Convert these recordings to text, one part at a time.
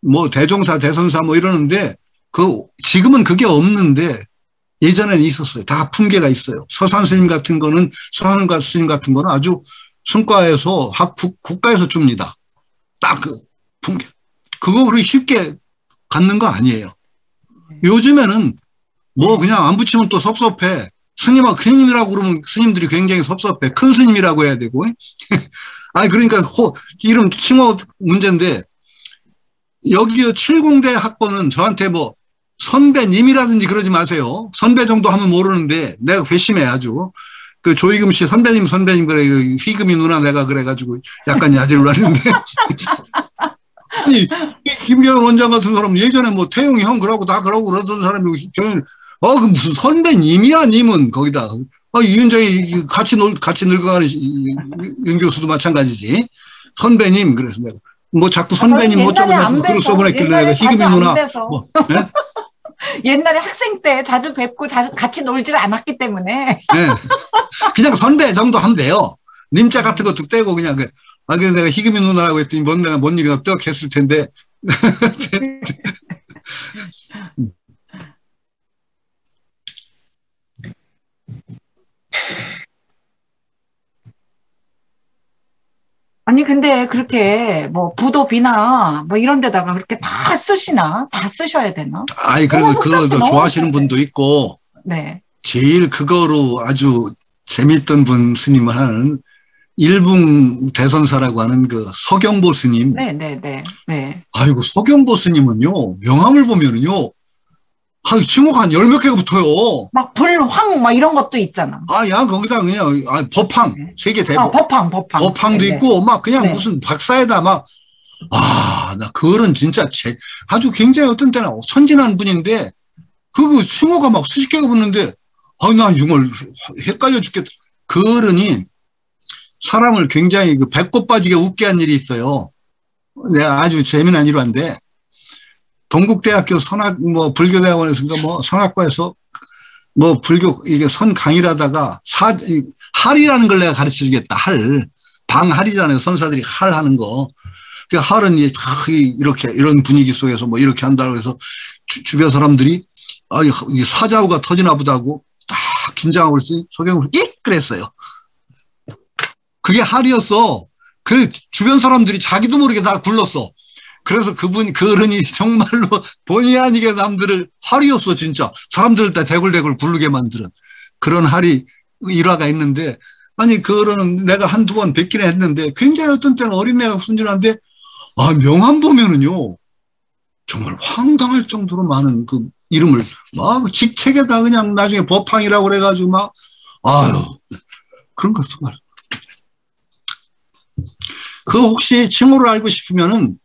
뭐 대종사, 대선사 뭐 이러는데 지금은 그게 없는데 예전에는 있었어요. 다 품계가 있어요. 서산 스님 같은 거는 아주 성과에서 국가에서 줍니다. 딱 그 품계. 그거 우리 쉽게 갖는 거 아니에요. 요즘에는 뭐 그냥 안 붙이면 또 섭섭해. 스님이라고 그러면 스님들이 굉장히 섭섭해. 큰 스님이라고 해야 되고. 아니 그러니까 이름 칭호 문제인데 여기 70대 학번은 저한테 뭐 선배님이라든지 그러지 마세요. 선배 정도 하면 모르는데 내가 괘씸해 아주. 그 조희금 씨 선배님 그래. 휘금이 누나 내가 그래가지고 약간 야지를 하는데. 아니 김계원 원장 같은 사람 예전에 뭐 태용이 형 그러고 다 그러고 그러던 사람이 그 무슨 선배님이야 님은 거기다. 이윤정이 같이 늙어가는 윤 교수도 마찬가지지. 선배님 그래서 내가 뭐 자꾸 선배님 뭐 어쩌고 저쩌고 글을 써보냈길래 내가 희금이 누나. 뭐, 네? 옛날에 학생 때 자주 뵙고 같이 놀지를 않았기 때문에. 네. 그냥 선배 정도 하면 돼요. 님자 같은 것도 떼고 그냥 그래서 내가 희금이 누나라고 했더니 내가 뭔 일이나 떡 했을 텐데. 아니 근데 그렇게 뭐 부도비나 뭐 이런 데다가 그렇게 다 쓰셔야 되나? 아니 그리고 그거 좋아하시는 분도 있고. 네. 제일 그거로 아주 재밌던 분 스님을 하는 일붕 대선사라고 하는 그 서경보 스님. 네. 아이고 서경보 스님은요 명함을 보면은요 칭호가 한 10몇 개가 붙어요. 막 불황 막 이런 것도 있잖아. 야 거기다 그냥 법황 네. 세계 대법. 법황도 있고 막 그냥 무슨 박사에다 막 나 그거는 진짜 아주 굉장히 어떤 때는 선진한 분인데 그 칭호가 막 수십 개가 붙는데 나 정말 헷갈려 죽겠다. 그러니 사람을 굉장히 배꼽 빠지게 웃게 한 일이 있어요. 내가 아주 재미난 일화인데 동국대학교 불교대학원에서 뭐 선학과에서 뭐 불교 이게 선 강의를 하다가 할이라는 걸 내가 가르쳐 주겠다. 방할이잖아요. 선사들이 할 하는 거. 그 할은 이렇게 이런 분위기 속에서 뭐 이렇게 한다고 해서 주변 사람들이 이 사자우가 터지나 보다고 딱 긴장하고 있으니 소경을 그랬어요. 그게 할이었어. 그 주변 사람들이 자기도 모르게 다 굴렀어. 그래서 그러니 정말로 본의 아니게 남들을 할이었어 진짜. 사람들을 다 대굴대굴 굴르게 만드는 그런 할이 일화가 있는데 아니 그거는 내가 한두 번 뵙긴 했는데 굉장히 어떤 때는 어린애가 순진한데 명함 보면은요 정말 황당할 정도로 많은 그 이름을 막 직책에다 그냥 나중에 법황이라고 그래가지고 막 그런 거 정말. 그 혹시 칭호를 알고 싶으면은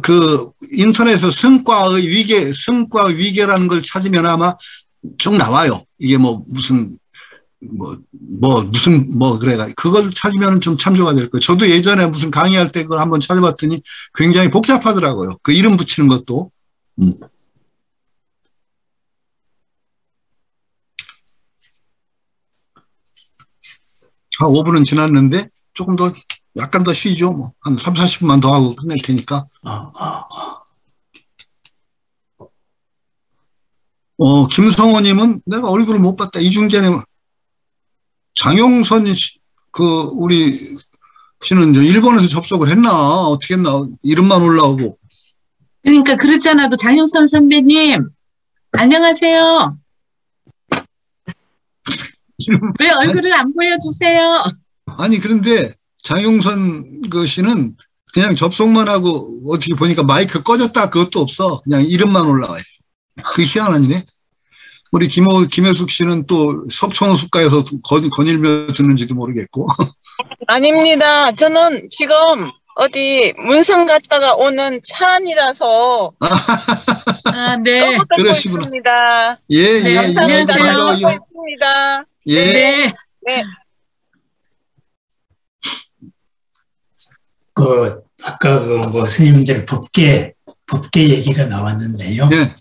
그 인터넷에서 성과 위계라는 걸 찾으면 아마 쭉 나와요. 이게 그래가 그걸 찾으면 좀 참조가 될 거예요. 저도 예전에 무슨 강의할 때 그걸 한번 찾아봤더니 굉장히 복잡하더라고요. 그 이름 붙이는 것도. 한 5분은 지났는데 조금 더 약간 더 쉬죠. 뭐 한 3, 40분만 더 하고 끝낼 테니까. 김성호님은 내가 얼굴을 못 봤다. 이중재님, 장용선 우리 씨는 일본에서 접속을 했나? 어떻게 했나? 이름만 올라오고. 그러니까 그렇지 않아도 장용선 선배님, 안녕하세요. 왜 얼굴을 안 보여주세요? 아니 그런데 장용선 씨는 그냥 접속만 하고 어떻게 보니까 마이크 꺼졌다 그것도 없어. 그냥 이름만 올라와요. 그게 희한한 일이네. 우리 김혜숙 씨는 또 석촌호숫가에서 거닐며 듣는지도 모르겠고. 아닙니다. 저는 지금 어디 문상 갔다가 오는 차 안이라서 네. 너무 듣고 있습니다. 예. 감사합니다. 잘 듣고 있습니다. 예. 네. 아까 스님들 법계 얘기가 나왔는데요. 네.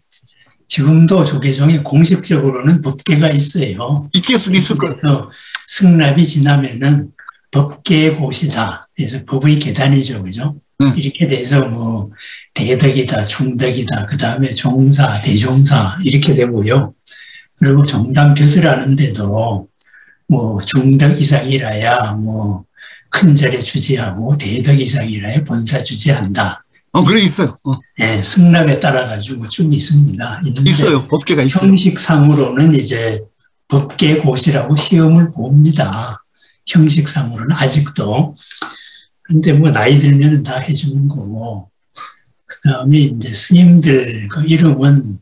지금도 조계종에 공식적으로는 법계가 있어요. 있을 거예요. 그래서 승납이 지나면은 법계의 곳이다. 그래서 법의 계단이죠, 그죠? 이렇게 돼서 대덕이다, 중덕이다, 그 다음에 종사, 대종사 이렇게 되고요. 그리고 종단 벼슬 하는데도 뭐 중덕 이상이라야 뭐 큰절에 주지하고 대덕 이상이라야 본사 주지한다. 그래 있어요. 네, 승납에 따라 가지고 쭉 있습니다. 있어요. 법계가 있어요. 형식상으로는 이제 법계고시라고 시험을 봅니다. 형식상으로는 아직도. 근데 뭐 나이 들면 다 해주는 거고. 그 다음에 이제 스님들 그 이름은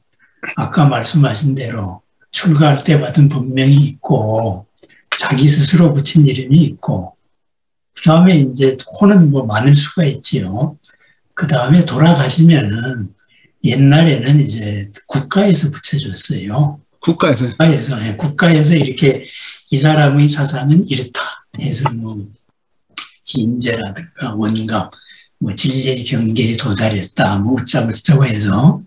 아까 말씀하신 대로 출가할 때 받은 법명이 있고 자기 스스로 붙인 이름이 있고 그 다음에 이제 호는 뭐 많을 수가 있지요. 그 다음에 돌아가시면은 옛날에는 이제 국가에서 붙여줬어요. 국가에서 이렇게 이 사람의 사상은 이렇다 해서 뭐 진제라든가 원감, 뭐 진리의 경계에 도달했다, 뭐 어쩌고 해서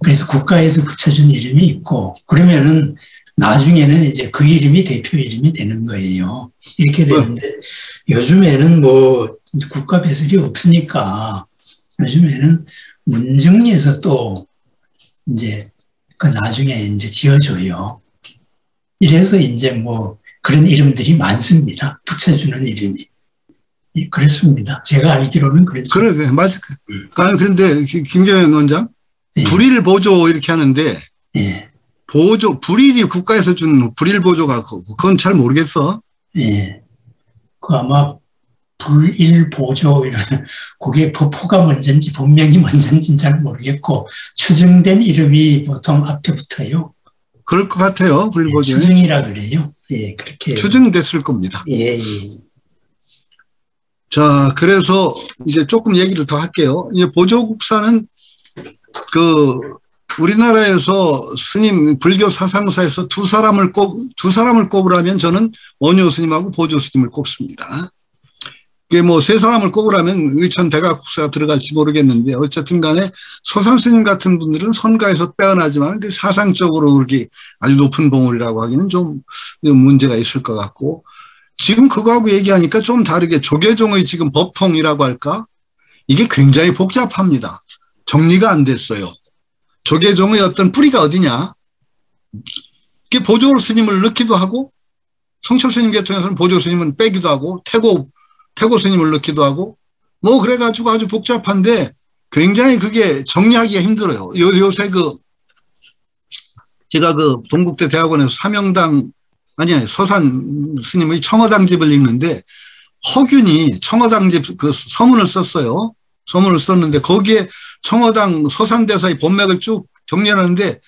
그래서 국가에서 붙여준 이름이 있고 그러면은 나중에는 이제 그 이름이 대표 이름이 되는 거예요. 이렇게 되는데 요즘에는 뭐 국가 배설이 없으니까 요즘에는 문정리에서 또 이제 그 나중에 이제 지어줘요. 이래서 이제 뭐 그런 이름들이 많습니다. 붙여주는 이름이. 예, 그렇습니다. 제가 알기로는 그랬습니다. 그래, 맞아. 그런데 김경현 원장, 예. 불일 보조 이렇게 하는데, 예. 불일이 국가에서 준 불일 보조가 그건 잘 모르겠어. 예. 그 아마 불일 보조 이런 그게 법호가 먼저인지 본명이 먼저인지는 잘 모르겠고 추정된 이름이 보통 앞에 붙어요. 그럴 것 같아요. 불일 보조. 예, 추정이라 그래요. 예, 그렇게 추정됐을 겁니다. 예. 자, 그래서 이제 조금 얘기를 더 할게요. 이제 보조국사는 우리나라에서 스님 불교 사상사에서 두 사람을 꼽으라면 저는 원효 스님하고 보조 스님을 꼽습니다. 이게 뭐 세 사람을 꼽으라면 의천 대각국사가 들어갈지 모르겠는데 어쨌든 간에 소산 스님 같은 분들은 선가에서 빼어나지만 사상적으로 그렇게 아주 높은 봉우리라고 하기는 좀 문제가 있을 것 같고 지금 그거하고 얘기하니까 좀 다르게 조계종의 지금 법통이라고 할까? 이게 굉장히 복잡합니다. 정리가 안 됐어요. 조계종의 어떤 뿌리가 어디냐? 이게 보조 스님을 넣기도 하고 성철 스님 계통에서는 보조 스님은 빼기도 하고 태고 스님을 넣기도 하고 뭐 그래가지고 아주 복잡한데 굉장히 그게 정리하기가 힘들어요. 요새 제가 동국대 대학원에서 서산 스님의 청어당집을 읽는데 허균이 청어당집 서문을 썼어요. 서문을 썼는데 거기에 청어당 서산대사의 법맥을 쭉 정리하는데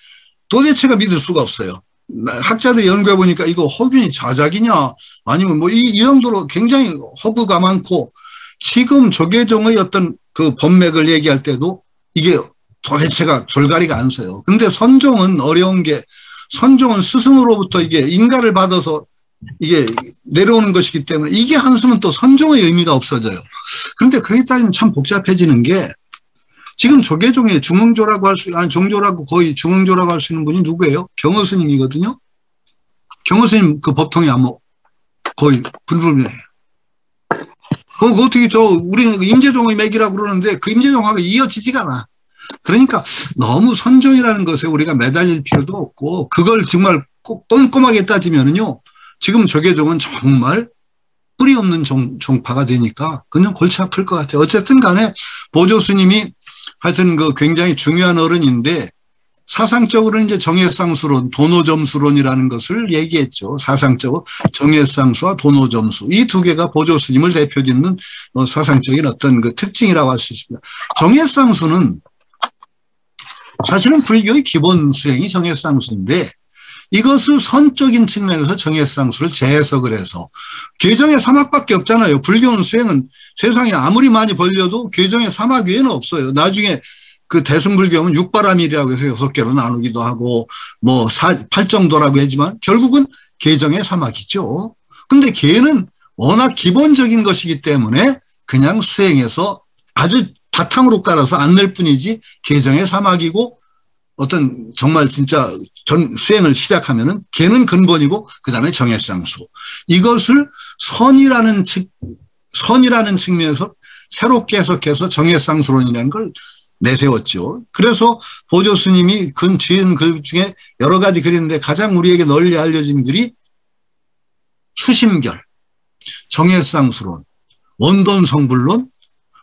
도대체가 믿을 수가 없어요. 학자들이 연구해 보니까 이거 허균이 자작이냐 아니면 뭐 이 정도로 굉장히 허구가 많고 지금 조계종의 어떤 그 법맥을 얘기할 때도 이게 도대체가 졸가리가 안 서요. 근데 선종은 어려운 게 선종은 스승으로부터 이게 인가를 받아서 이게 내려오는 것이기 때문에 이게 한숨은 또 선종의 의미가 없어져요. 그런데 그렇게 따지면 참 복잡해지는 게 지금 조계종의 중흥조라고 종조라고 거의 중흥조라고 할 수 있는 분이 누구예요? 경허 스님이거든요. 경허 스님 그 법통이 거의 불분명해요. 그거 어떻게 우리는 임재종의 맥이라고 그러는데 그 임재종하고 이어지지가 않아. 그러니까 너무 선종이라는 것에 우리가 매달릴 필요도 없고 그걸 정말 꼼꼼하게 따지면은요. 지금 조계종은 정말 뿌리 없는 종파가 되니까 그냥 골치 아플 것 같아요. 어쨌든 간에 보조 스님이 하여튼 굉장히 중요한 어른인데 사상적으로는 이제 정예상수론, 도노점수론이라는 것을 얘기했죠. 사상적으로 정예상수와 도노점수 이 두 개가 보조 스님을 대표짓는 사상적인 어떤 특징이라고 할 수 있습니다. 정예상수는 사실은 불교의 기본 수행이 정예상수인데 이것을 선적인 측면에서 정예상수를 재해석을 해서 괴정의 사막밖에 없잖아요. 불교는 수행은 세상에 아무리 많이 벌려도 괴정의 사막 외에는 없어요. 나중에 그 대승불교는 육바라밀이라고 해서 6개로 나누기도 하고 뭐 팔정도라고 하지만 결국은 괴정의 사막이죠. 근데 괴는 워낙 기본적인 것이기 때문에 그냥 수행해서 아주 바탕으로 깔아서 안 낼 뿐이지 괴정의 사막이고 어떤 정말 진짜 수행을 시작하면은 걔는 근본이고 그 다음에 정예상수 이것을 선이라는 측면에서 새롭게 해석해서 정예상수론이라는 걸 내세웠죠. 그래서 보조 스님이 지은 글 중에 여러 가지 글이 있는데 가장 우리에게 널리 알려진 글이 수심결, 정해쌍수론, 원돈성불론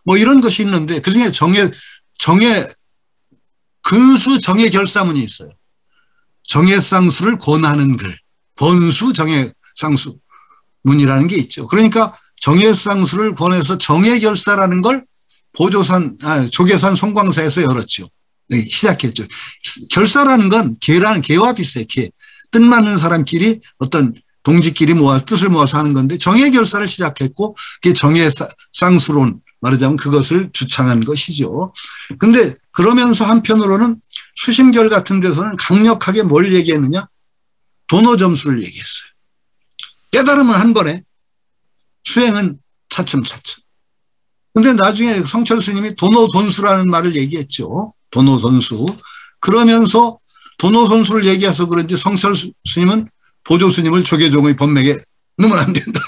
뭐 이런 것이 있는데 그중에 근수 정해결사문이 있어요. 정해쌍수를 권하는 글, 권수 정해쌍수문이라는 게 있죠. 그러니까 정해쌍수를 권해서 정해결사라는 걸 조계산 송광사에서 열었죠. 시작했죠. 결사라는 건 개와 비슷해. 개. 뜻 맞는 사람끼리 어떤 동지끼리 뜻을 모아서 하는 건데 정해결사를 시작했고 그게 정해쌍수론 말하자면 그것을 주창한 것이죠. 근데 그러면서 한편으로는 수심결 같은 데서는 강력하게 뭘 얘기했느냐? 도노점수를 얘기했어요. 깨달음은 한 번에, 수행은 차츰차츰. 근데 나중에 성철 스님이 도노돈수라는 말을 얘기했죠. 도노돈수. 그러면서 도노돈수를 얘기해서 그런지 성철 스님은 보조 스님을 조계종의 법맥에 넣으면 안 된다.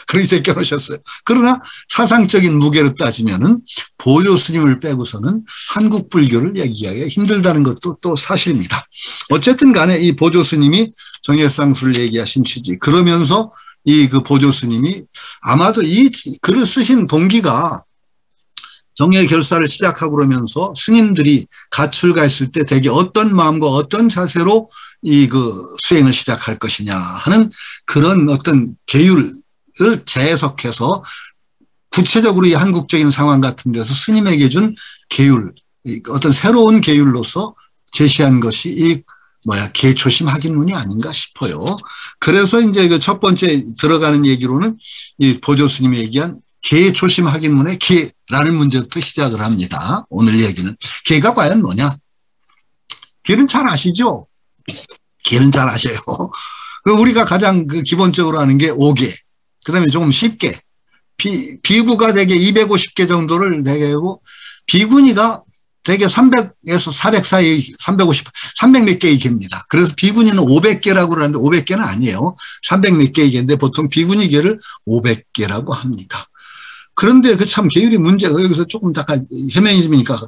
그렇게 제껴놓으셨어요. 그러나 사상적인 무게로 따지면은 보조 스님을 빼고서는 한국 불교를 얘기하기가 힘들다는 것도 또 사실입니다. 어쨌든 간에 이 보조 스님이 정해쌍수를 얘기하신 취지. 그러면서 그 보조 스님이 아마도 이 글을 쓰신 동기가 정해결사를 시작하고 그러면서 스님들이 가출가했을 때 대개 어떤 마음과 어떤 자세로 수행을 시작할 것이냐 하는 그런 어떤 계율을 재해석해서 구체적으로 이 한국적인 상황 같은 데서 스님에게 준 계율, 어떤 새로운 계율로서 제시한 것이 계초심 확인문이 아닌가 싶어요. 그래서 이제 그 첫 번째 들어가는 얘기로는 이 보조 스님이 얘기한 계초심 확인문의 계라는 문제부터 시작을 합니다. 오늘 얘기는 계가 과연 뭐냐? 계는 잘 아시죠? 계는 잘 아셔요. 우리가 가장 기본적으로 하는 게 5계. 그 다음에 조금 쉽게. 비구가 대개 250개 정도를 대개 하고, 비구니가 대개 300에서 400 사이, 300 몇 개의 개입니다. 그래서 비구니는 500개라고 그러는데 500개는 아니에요. 300 몇 개의 개인데 보통 비구니 개를 500개라고 합니다. 그런데 그 참 계율이 문제가 여기서 조금 약간 해명이니까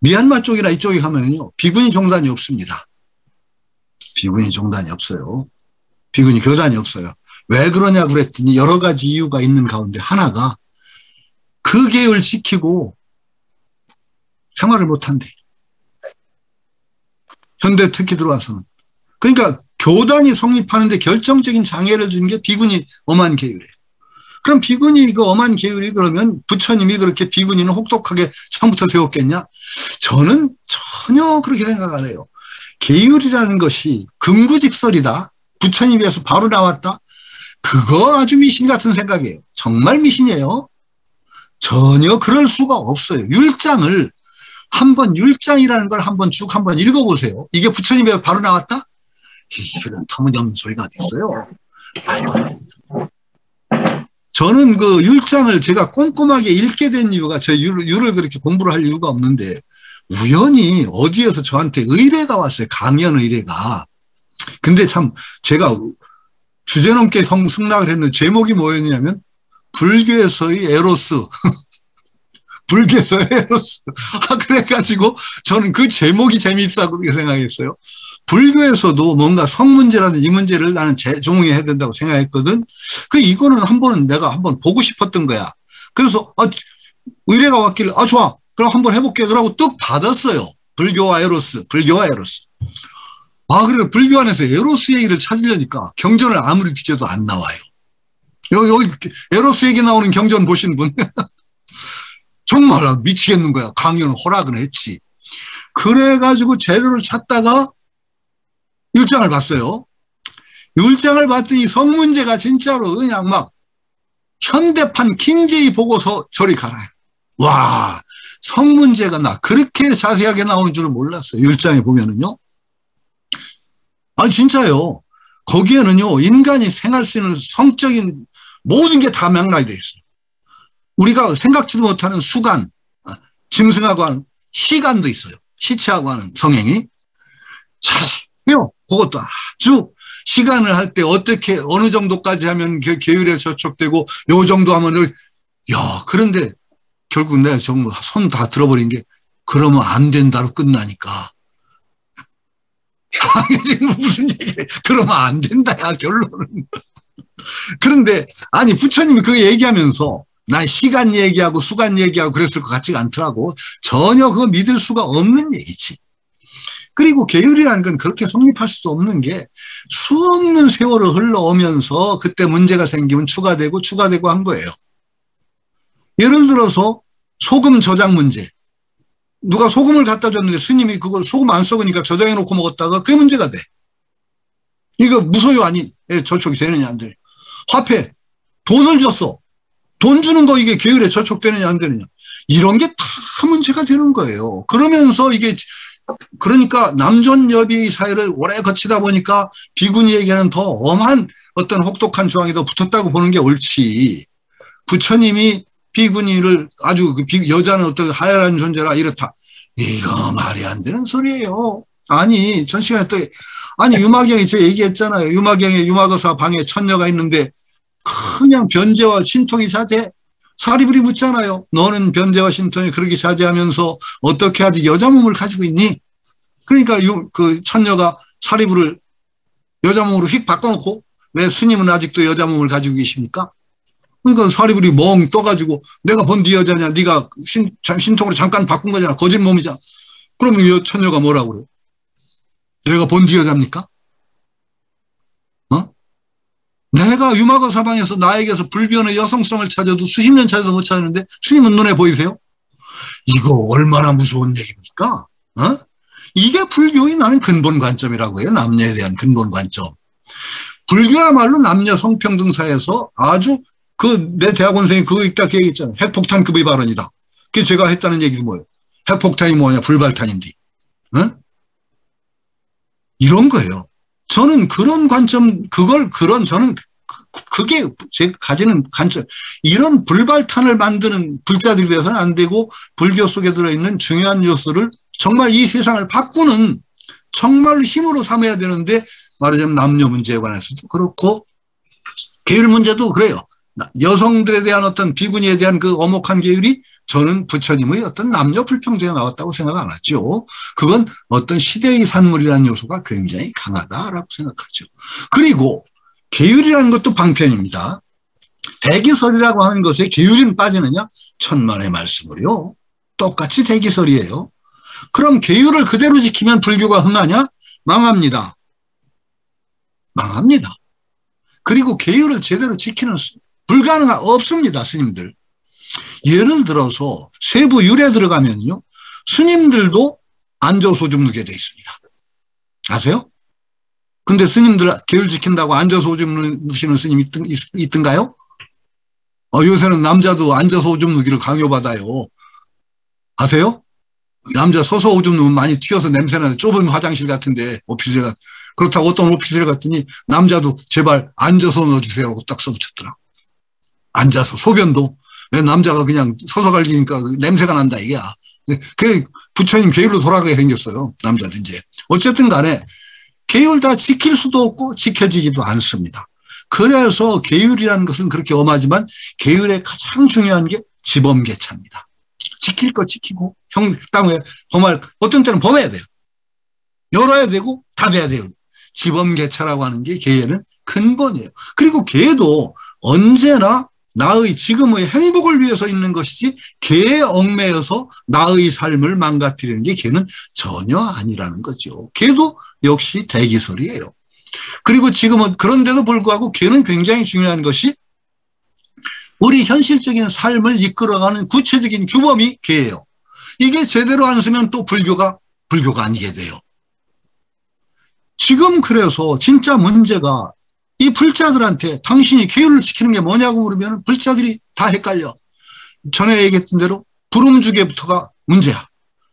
미얀마 쪽이나 이쪽에 가면요. 비구니 종단이 없습니다. 비구니 종단이 없어요. 비구니 교단이 없어요. 왜 그러냐 그랬더니 여러 가지 이유가 있는 가운데 하나가 그 계율 지키고 생활을 못한대. 현대 특히 들어와서는. 그러니까 교단이 성립하는데 결정적인 장애를 준 게 비구니 엄한 계율이에요. 그럼 비구니 엄한 계율이 그러면 부처님이 그렇게 비구니는 혹독하게 처음부터 배웠겠냐? 저는 전혀 그렇게 생각 안 해요. 계율이라는 것이 금구직설이다. 부처님에서 바로 나왔다. 그거 아주 미신 같은 생각이에요. 정말 미신이에요. 전혀 그럴 수가 없어요. 율장을 율장이라는 걸 한번 읽어보세요. 이게 부처님에서 바로 나왔다? 이런 터무니없는 소리가 어디 있어요. 저는 그 율장을 제가 꼼꼼하게 읽게 된 이유가 제 율을 그렇게 공부를 할 이유가 없는데 우연히 어디에서 저한테 의뢰가 왔어요. 강연 의뢰가. 근데 참 제가 주제넘게 승낙을 했는데 제목이 뭐였냐면 불교에서의 에로스. 불교에서의 에로스. 그래가지고 저는 그 제목이 재미있다고 생각했어요. 불교에서도 뭔가 성문제라든지 이 문제를 나는 재종해야 된다고 생각했거든. 이거는 내가 한번 보고 싶었던 거야. 그래서 의뢰가 왔길래 좋아. 그럼 한번 해볼게. 그러고 뚝 받았어요. 불교와 에로스. 그래 불교 안에서 에로스 얘기를 찾으려니까 경전을 아무리 뒤져도 안 나와요. 여기 에로스 얘기 나오는 경전 보신 분? 정말 미치겠는 거야. 강연 허락은 했지. 그래가지고 재료를 찾다가 율장을 봤어요. 율장을 봤더니 성문제가 진짜로 그냥 막 현대판 킹제이 보고서 저리 가라. 와, 성문제가 그렇게 자세하게 나오는 줄은 몰랐어요. 율장에 보면은요. 진짜요. 거기에는요, 인간이 생할 수 있는 성적인 모든 게 다 맥락이 돼 있어요. 우리가 생각지도 못하는 수간, 짐승하고 하는 시간도 있어요. 시체하고 하는 성행이. 자세요. 그것도 아주 시간을 할 때 어떻게, 어느 정도까지 하면 계율에 저촉되고, 요 정도 하면, 그런데 결국 내가 정말 손 다 들어버린 게 그러면 안 된다로 끝나니까. 무슨 얘기해. 그러면 안 된다야, 결론은. 그런데, 아니, 부처님이 그거 얘기하면서, 난 시간 얘기하고 수간 얘기하고 그랬을 것 같지가 않더라고. 전혀 그거 믿을 수가 없는 얘기지. 그리고 계율이라는 건 그렇게 성립할 수도 없는 게 수없는 세월을 흘러오면서 그때 문제가 생기면 추가되고 한 거예요. 예를 들어서 소금 저장 문제. 누가 소금을 갖다 줬는데 스님이 그걸 소금 안 썩으니까 저장해 놓고 먹었다가 그게 문제가 돼. 이거 무소유 아니, 저촉이 되느냐 안 되느냐. 화폐, 돈을 줬어. 돈 주는 거 이게 계율에 저촉되느냐 안 되느냐. 이런 게 다 문제가 되는 거예요. 그러면서 이게 그러니까 남존여비 사회를 오래 거치다 보니까 비구니에게는 더 엄한 어떤 혹독한 조항이 더 붙었다고 보는 게 옳지. 부처님이 비구니를 아주 여자는 어떤 하열한 존재라 이렇다. 이거 말이 안 되는 소리예요. 아니 전 시간에 또 아니 유마경이 저 얘기했잖아요. 유마경에 유마거사 방에 천녀가 있는데 그냥 변제와 신통이 자제. 사리불이 묻잖아요. 너는 변제와 신통이 그렇게 자제하면서 어떻게 하지 여자 몸을 가지고 있니? 그러니까 그 천녀가 사리불을 여자 몸으로 휙 바꿔놓고 왜 스님은 아직도 여자 몸을 가지고 계십니까? 그러니까 사리불이 멍 떠가지고 내가 본 네 여자냐? 네가 신통으로 잠깐 바꾼 거잖아. 거짓 몸이잖아. 그러면 이 천녀가 뭐라고 그래요? 내가 본 네 여자입니까? 내가 유마거 사방에서 나에게서 불변의 여성성을 찾아도 수십 년 찾아도 못 찾는데 스님은 눈에 보이세요? 이거 얼마나 무서운 얘기입니까? 이게 불교의 나는 근본 관점이라고 해요. 남녀에 대한 근본 관점. 불교야말로 남녀 성평등 사회에서 아주 내 대학원생이 그거 읽다 그 얘기했잖아요. 핵폭탄급의 발언이다. 그게 제가 했다는 얘기도 뭐예요? 핵폭탄이 뭐냐? 불발탄인데. 이런 거예요. 저는 그런 관점, 저는 그게 제가 가지는 관점, 이런 불발탄을 만드는 불자들이 돼서는 안 되고 불교 속에 들어있는 중요한 요소를 정말 이 세상을 바꾸는 정말로 힘으로 삼아야 되는데 말하자면 남녀 문제에 관해서도 그렇고 계율 문제도 그래요. 여성들에 대한 어떤 비구니에 대한 그 엄혹한 계율이 저는 부처님의 어떤 남녀 불평등에 나왔다고 생각 안 하죠. 그건 어떤 시대의 산물이라는 요소가 굉장히 강하다라고 생각하죠. 그리고 계율이라는 것도 방편입니다. 대기설이라고 하는 것에 계율이 빠지느냐? 천만의 말씀을요. 똑같이 대기설이에요. 그럼 계율을 그대로 지키면 불교가 흥하냐? 망합니다. 망합니다. 그리고 계율을 제대로 지키는 없습니다. 스님들. 예를 들어서 세부 율에 들어가면요. 스님들도 앉아서 오줌 누게 돼 있습니다. 아세요? 근데 스님들 계율 지킨다고 앉아서 오줌 누시는 스님이 있던가요? 요새는 남자도 앉아서 오줌 누기를 강요받아요. 아세요? 남자 서서 오줌 누면 많이 튀어서 냄새나는 좁은 화장실 같은데 오피스텔 그렇다고 어떤 오피스텔 갔더니 남자도 제발 앉아서 넣어주세요. 딱 써붙였더라. 앉아서 소변도 왜 남자가 그냥 서서 갈기니까 냄새가 난다 이게야. 그 부처님 계율로 돌아가게 생겼어요. 남자도 이제. 어쨌든 간에 계율 다 지킬 수도 없고 지켜지지도 않습니다. 그래서 계율이라는 것은 그렇게 엄하지만 계율의 가장 중요한 게 지범계차입니다. 지킬 거 지키고 땅에 어떤 때는 범해야 돼요. 열어야 되고 닫아야 돼요. 지범계차라고 하는 게 계에는 근본이에요. 그리고 계도 언제나 나의 지금의 행복을 위해서 있는 것이지 계에 얽매여서 나의 삶을 망가뜨리는 게 계는 전혀 아니라는 거죠. 계도 역시 대기설이에요. 그리고 지금은 그런데도 불구하고 계는 굉장히 중요한 것이 우리 현실적인 삶을 이끌어가는 구체적인 규범이 계예요. 이게 제대로 안 쓰면 또 불교가 아니게 돼요. 지금 그래서 진짜 문제가 이 불자들한테 당신이 계율을 지키는 게 뭐냐고 물으면 불자들이 다 헷갈려. 전에 얘기했던 대로 부름주계부터가 문제야.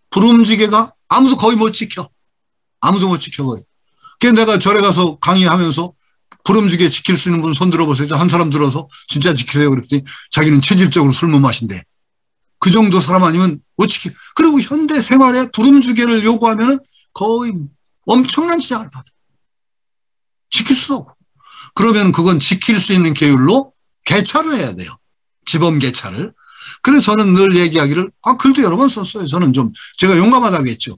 부름주계가 아무도 거의 못 지켜. 아무도 못 지켜 거의. 그래서 내가 절에 가서 강의하면서 부름주계 지킬 수 있는 분 손 들어보세요. 한 사람 들어서 진짜 지키세요. 그랬더니 자기는 체질적으로 술 못 마신대. 그 정도 사람 아니면 못 지켜. 그리고 현대 생활에 부름주계를 요구하면 거의 엄청난 지장을 받아. 지킬 수도 없고. 그러면 그건 지킬 수 있는 계율로 개차를 해야 돼요. 지범개차를. 그래서 저는 늘 얘기하기를, 글도 여러 번 썼어요. 저는 제가 용감하다고 했죠.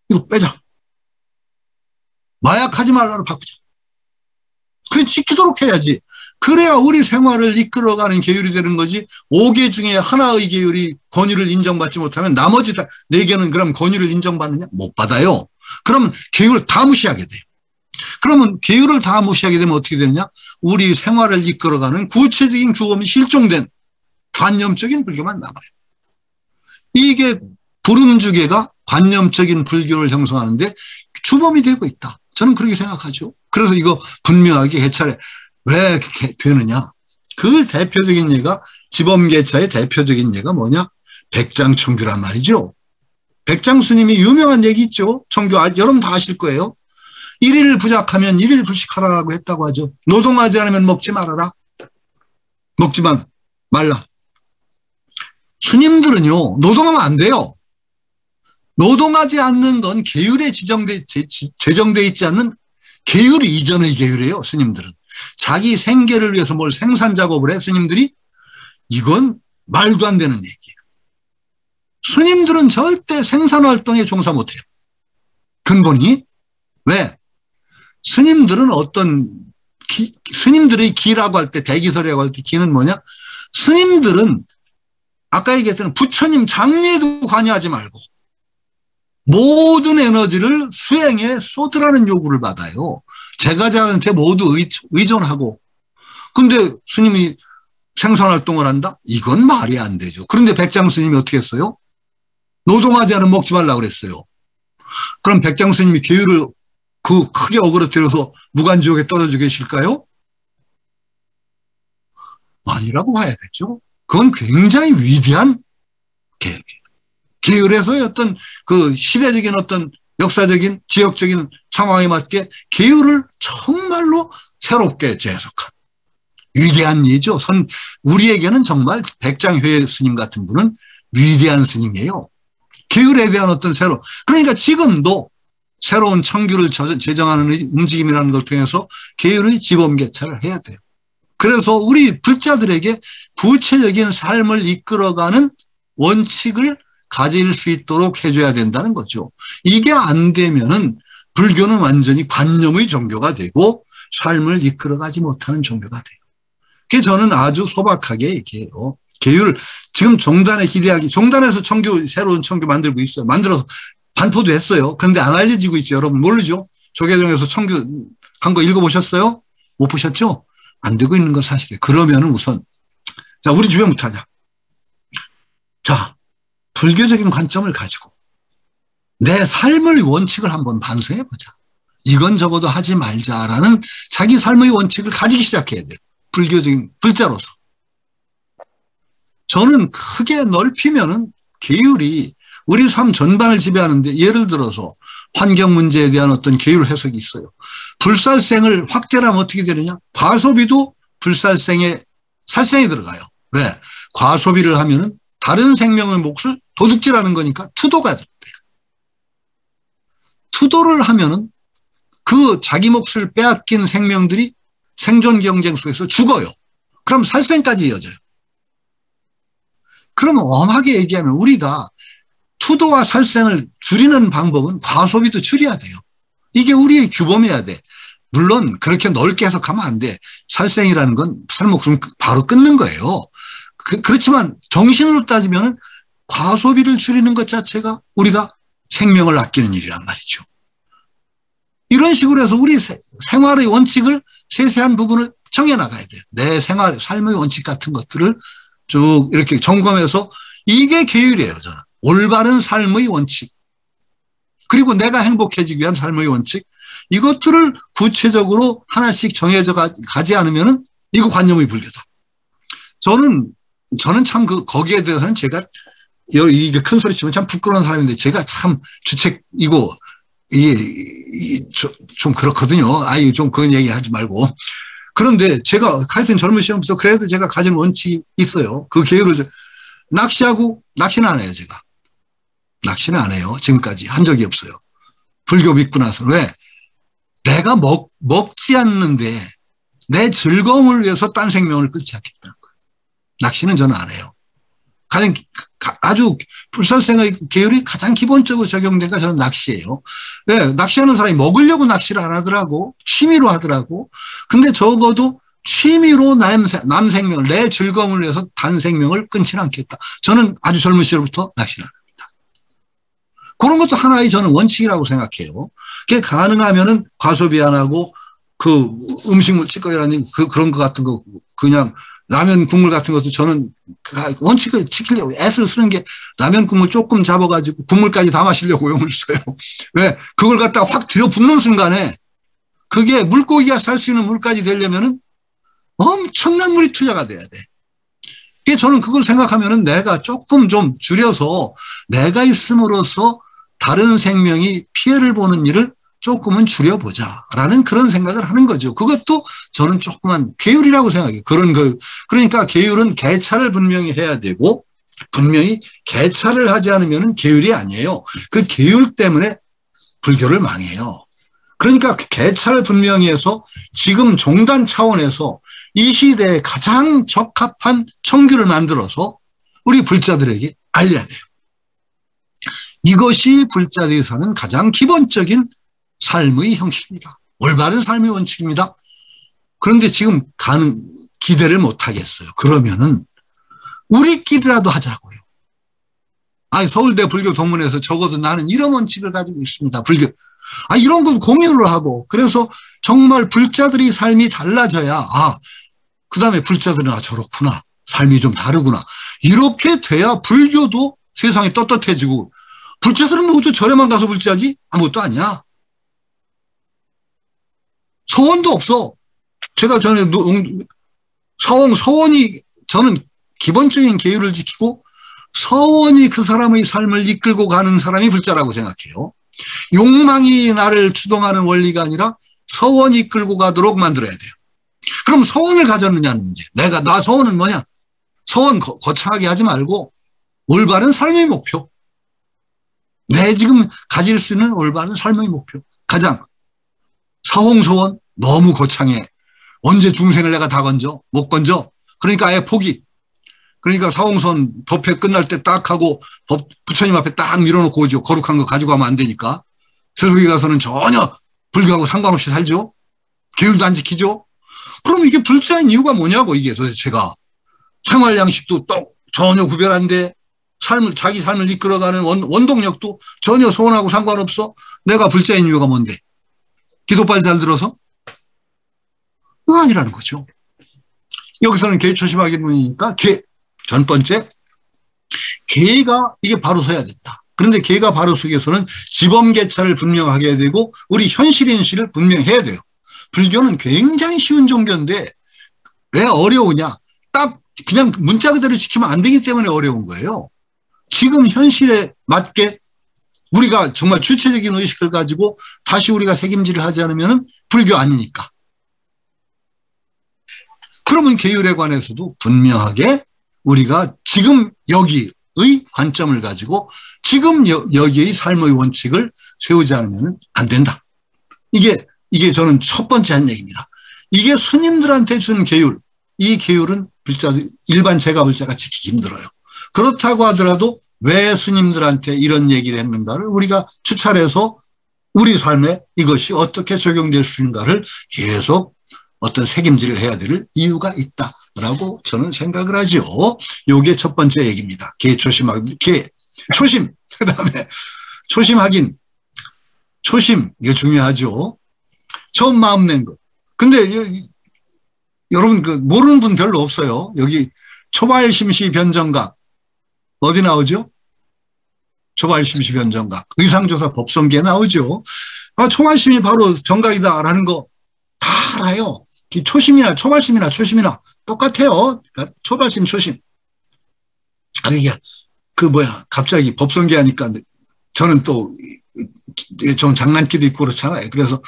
이거 빼자. 마약하지 말라로 바꾸자. 그게 지키도록 해야지. 그래야 우리 생활을 이끌어가는 계율이 되는 거지. 5개 중에 하나의 계율이 권위를 인정받지 못하면 나머지 4개는 그럼 권위를 인정받느냐? 못 받아요. 그러면 계율을 다 무시하게 돼요. 그러면 계율을 다 무시하게 되면 어떻게 되느냐? 우리 생활을 이끌어가는 구체적인 규범이 실종된 관념적인 불교만 남아요. 이게 부름주계가 관념적인 불교를 형성하는데 주범이 되고 있다. 저는 그렇게 생각하죠. 그래서 이거 분명하게 해찰에 왜 이렇게 되느냐. 그 대표적인 예가, 지범계차의 대표적인 예가 뭐냐? 백장청규란 말이죠. 백장스님이 유명한 얘기 있죠. 청규 여러분 다 아실 거예요. 일일 부작하면 일일 불식하라고 했다고 하죠. 노동하지 않으면 먹지 말아라. 먹지만 말라. 스님들은요, 노동하면 안 돼요. 노동하지 않는 건 계율에 제정돼 있지 않는 계율 이전의 계율이에요. 스님들은. 자기 생계를 위해서 뭘 생산 작업을 해, 스님들이? 이건 말도 안 되는 얘기예요. 스님들은 절대 생산활동에 종사 못해요. 근본이? 왜? 스님들은 스님들의 기라고 할 때, 대기설이라고 할 때 기는 뭐냐? 스님들은 아까 얘기했던 부처님 장례에도 관여하지 말고 모든 에너지를 수행에 쏟으라는 요구를 받아요. 제가자한테 모두 의존하고. 근데 스님이 생산활동을 한다? 이건 말이 안 되죠. 그런데 백장 스님이 어떻게 했어요? 노동하지 않으면 먹지 말라고 그랬어요. 그럼 백장 스님이 계율을 크게 어그러뜨려서 무간지옥에 떨어져 계실까요? 아니라고 봐야겠죠. 그건 굉장히 위대한 계획이에요. 계율에서의 어떤 시대적인 어떤 역사적인 지역적인 상황에 맞게 계율을 정말로 새롭게 재해석한 위대한 예죠. 우리에게는 정말 백장회 스님 같은 분은 위대한 스님이에요. 계율에 대한 어떤 그러니까 지금도 새로운 청규를 제정하는 움직임이라는 걸 통해서 계율의 지범개차를 해야 돼요. 그래서 우리 불자들에게 구체적인 삶을 이끌어가는 원칙을 가질 수 있도록 해줘야 된다는 거죠. 이게 안 되면은 불교는 완전히 관념의 종교가 되고 삶을 이끌어가지 못하는 종교가 돼요. 그래서 저는 아주 소박하게 얘기해요. 계율, 지금 종단에서 새로운 청규 만들고 있어요. 만들어서 반포도 했어요. 근데 안 알려지고 있죠. 여러분 모르죠? 조계종에서 청규 한 거 읽어보셨어요? 못 보셨죠? 안 되고 있는 건 사실이에요. 그러면은 우선, 자, 우리 주변부터 하자. 자, 불교적인 관점을 가지고 내 삶의 원칙을 한번 반성해보자. 이건 적어도 하지 말자라는 자기 삶의 원칙을 가지기 시작해야 돼요. 불교적인 불자로서. 저는 크게 넓히면은 계율이 우리 삶 전반을 지배하는데, 예를 들어서 환경 문제에 대한 어떤 계율 해석이 있어요. 불살생을 확대를 하면 어떻게 되느냐? 과소비도 불살생에 살생이 들어가요. 왜? 과소비를 하면은 다른 생명의 몫을 도둑질하는 거니까 투도가 돼요. 투도를 하면은 그 자기 몫을 빼앗긴 생명들이 생존 경쟁 속에서 죽어요. 그럼 살생까지 이어져요. 그럼 엄하게 얘기하면 우리가 투도와 살생을 줄이는 방법은 과소비도 줄여야 돼요. 이게 우리의 규범이어야 돼. 물론 그렇게 넓게 해석하면 안 돼. 살생이라는 건 살목숨 바로 끊는 거예요. 그렇지만 정신으로 따지면 과소비를 줄이는 것 자체가 우리가 생명을 아끼는 일이란 말이죠. 이런 식으로 해서 우리 생활의 원칙을 세세한 부분을 정해나가야 돼요. 내 삶의 원칙 같은 것들을 쭉 이렇게 점검해서 이게 계율이에요. 저는 올바른 삶의 원칙, 그리고 내가 행복해지기 위한 삶의 원칙, 이것들을 구체적으로 하나씩 정해져 가지 않으면은 이거 관념의 불교다. 저는 참 거기에 대해서는 제가 이게 큰 소리 치면 참 부끄러운 사람인데, 제가 참 주책이고 좀 그렇거든요. 아이 좀 그런 얘기 하지 말고. 그런데 제가 하여튼 젊은 시절부터 그래도 제가 가진 원칙이 있어요. 그 계율을 낚시는 안 해요. 제가 낚시는 안 해요. 지금까지 한 적이 없어요. 불교 믿고 나서. 왜? 내가 먹지 않는데 내 즐거움을 위해서 딴 생명을 끊지 않겠다는 거예요. 낚시는 저는 안 해요. 아주 불설생의 계율이 가장 기본적으로 적용된 게 저는 낚시예요. 왜? 낚시하는 사람이 먹으려고 낚시를 안 하더라고. 취미로 하더라고. 근데 적어도 취미로 남 생명을, 내 즐거움을 위해서 단 생명을 끊지는 않겠다. 저는 아주 젊은 시절부터 낚시를 합니다. 그런 것도 하나의 저는 원칙이라고 생각해요. 그게 가능하면은 과소비 안 하고 그 음식물 찌꺼기라는 그런 거 같은 거 그냥 라면 국물 같은 것도 저는 원칙을 지키려고 애를 쓰는 게 라면 국물 조금 잡아가지고 국물까지 다 마시려고 용을 써요. 왜? 그걸 갖다가 확 들여붓는 순간에 그게 물고기가 살 수 있는 물까지 되려면은 엄청난 물이 투자가 돼야 돼. 그게 저는 그걸 생각하면은 내가 조금 좀 줄여서 내가 있음으로써 다른 생명이 피해를 보는 일을 조금은 줄여보자라는 그런 생각을 하는 거죠. 그것도 저는 조그만 계율이라고 생각해요. 그러니까 계율은 개차를 분명히 해야 되고 분명히 개차를 하지 않으면 계율이 아니에요. 그 계율 때문에 불교를 망해요. 그러니까 개차를 분명히 해서 지금 종단 차원에서 이 시대에 가장 적합한 청규를 만들어서 우리 불자들에게 알려야 돼요. 이것이 불자들이 사는 가장 기본적인 삶의 형식입니다. 올바른 삶의 원칙입니다. 그런데 지금 기대를 못 하겠어요. 그러면은 우리끼리라도 하자고요. 아니 서울대 불교 동문회에서 적어도 나는 이런 원칙을 가지고 있습니다. 불교. 이런 것 공유를 하고 그래서 정말 불자들이 삶이 달라져야 그 다음에 불자들은 저렇구나. 삶이 좀 다르구나. 이렇게 돼야 불교도 세상이 떳떳해지고 불자들은 모두 절에만 가서 불자지 아무것도 아니야. 서원도 없어. 제가 전에 서원이 저는 기본적인 계율을 지키고 서원이 그 사람의 삶을 이끌고 가는 사람이 불자라고 생각해요. 욕망이 나를 주동하는 원리가 아니라 서원이 이끌고 가도록 만들어야 돼요. 그럼 서원을 가졌느냐는 문제. 나 서원은 뭐냐? 서원 거창하게 하지 말고 올바른 삶의 목표. 내 지금 가질 수 있는 올바른 삶의 목표. 가장 사홍서원 너무 거창해. 언제 중생을 내가 다 건져? 못 건져. 그러니까 아예 포기. 그러니까 사홍선 법회 끝날 때 딱 하고 부처님 앞에 딱 밀어놓고 오죠. 거룩한 거 가지고 가면 안 되니까. 세속에 가서는 전혀 불교하고 상관없이 살죠. 계율도 안 지키죠. 그럼 이게 불자인 이유가 뭐냐고 이게 도대체가. 생활 양식도 또 전혀 구별한데 자기 삶을 이끌어가는 원동력도 전혀 서원하고 상관없어. 내가 불자인 이유가 뭔데? 기도빨 잘 들어서? 그거 아니라는 거죠. 여기서는 계초심하기 문이니까 전 번째 계가 이게 바로 서야 된다. 그런데 계가 바로 서기 위해서는 지범계차를 분명하게 해야 되고 우리 현실인식을 분명해야 돼요. 불교는 굉장히 쉬운 종교인데 왜 어려우냐? 딱 그냥 문자 그대로 지키면 안 되기 때문에 어려운 거예요. 지금 현실에 맞게 우리가 정말 주체적인 의식을 가지고 다시 우리가 책임질을 하지 않으면 불교 아니니까. 그러면 계율에 관해서도 분명하게 우리가 지금 여기의 관점을 가지고 지금 여기의 삶의 원칙을 세우지 않으면 안 된다. 이게 저는 첫 번째 한 얘기입니다. 이게 스님들한테 준 계율, 이 계율은 일반 제가불자가 지키기 힘들어요. 그렇다고 하더라도 왜 스님들한테 이런 얘기를 했는가를 우리가 추찰해서 우리 삶에 이것이 어떻게 적용될 수 있는가를 계속 어떤 책임질을 해야 될 이유가 있다라고 저는 생각을 하죠. 요게 첫 번째 얘기입니다. 초심. 그 다음에 초심, 이거 중요하죠. 처음 마음 낸 것. 근데 여러분 모르는 분 별로 없어요. 여기 초발심시 변정각 어디 나오죠? 초발심시 변정각 의상조사 법성기에 나오죠. 초발심이 바로 정각이다라는 거 다 알아요. 초심이나 초발심이나 초심이나 똑같아요. 그러니까 초발심 초심. 이게 갑자기 법성기 하니까 저는 또 좀 장난기도 있고 그렇잖아요. 그래서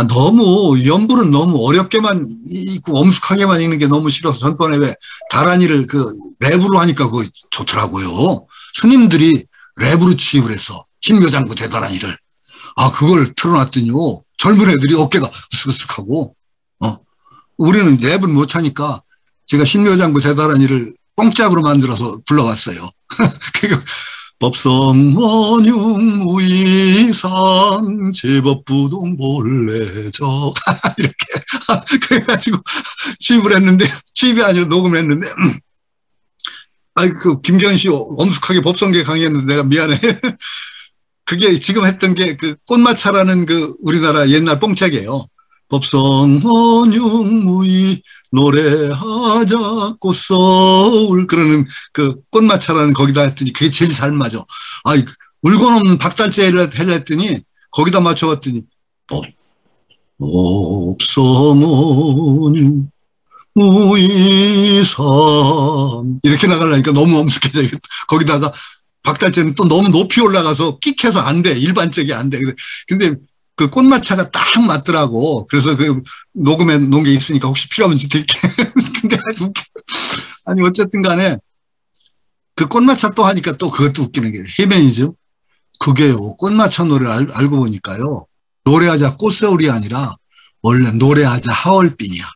너무 연불은 너무 어렵게만 있고 엄숙하게만 읽는 게 너무 싫어서 전번에 왜 다란이를 랩으로 하니까 그거 좋더라고요. 스님들이 랩으로 취입을 했어. 신묘장구 대다란이를. 그걸 틀어놨더니요. 젊은 애들이 어깨가 으쓱으쓱하고 우리는 랩을 못하니까 제가 신묘장구 대다란이를 뽕짝으로 만들어서 불러왔어요. 그리고 법성원육무이상 제법부동 본래적 이렇게 그래가지고 취입을 했는데, 취입이 아니라 녹음을 했는데, 그 김경현 씨 엄숙하게 법성계 강의했는데 내가 미안해. 그게 지금 했던 게 그 꽃마차라는 그 우리나라 옛날 뽕짝이에요. 법성원육무이 노래하자 꽃서울 그러는 그 꽃마차라는 거기다 했더니 그게 제일 잘 맞아. 울고 넘는 박달재를 하려 했더니 거기다 맞춰봤더니 법성원육 무이삼 이렇게 나가려니까 너무 엄숙해져. 거기다가 박달재는 또 너무 높이 올라가서 끽해서 안 돼. 일반적이 안 돼. 근데 그 꽃마차가 딱 맞더라고. 그래서 그 녹음해 놓은 게 있으니까 혹시 필요하면 드릴게. 근데 아주 웃겨. 아니 어쨌든 간에 그 꽃마차 또 하니까 또 그것도 웃기는 게 헤매니즘. 그게요. 꽃마차 노래를 알고 보니까요. 노래하자 꽃서울이 아니라 원래 노래하자 하얼빈이야.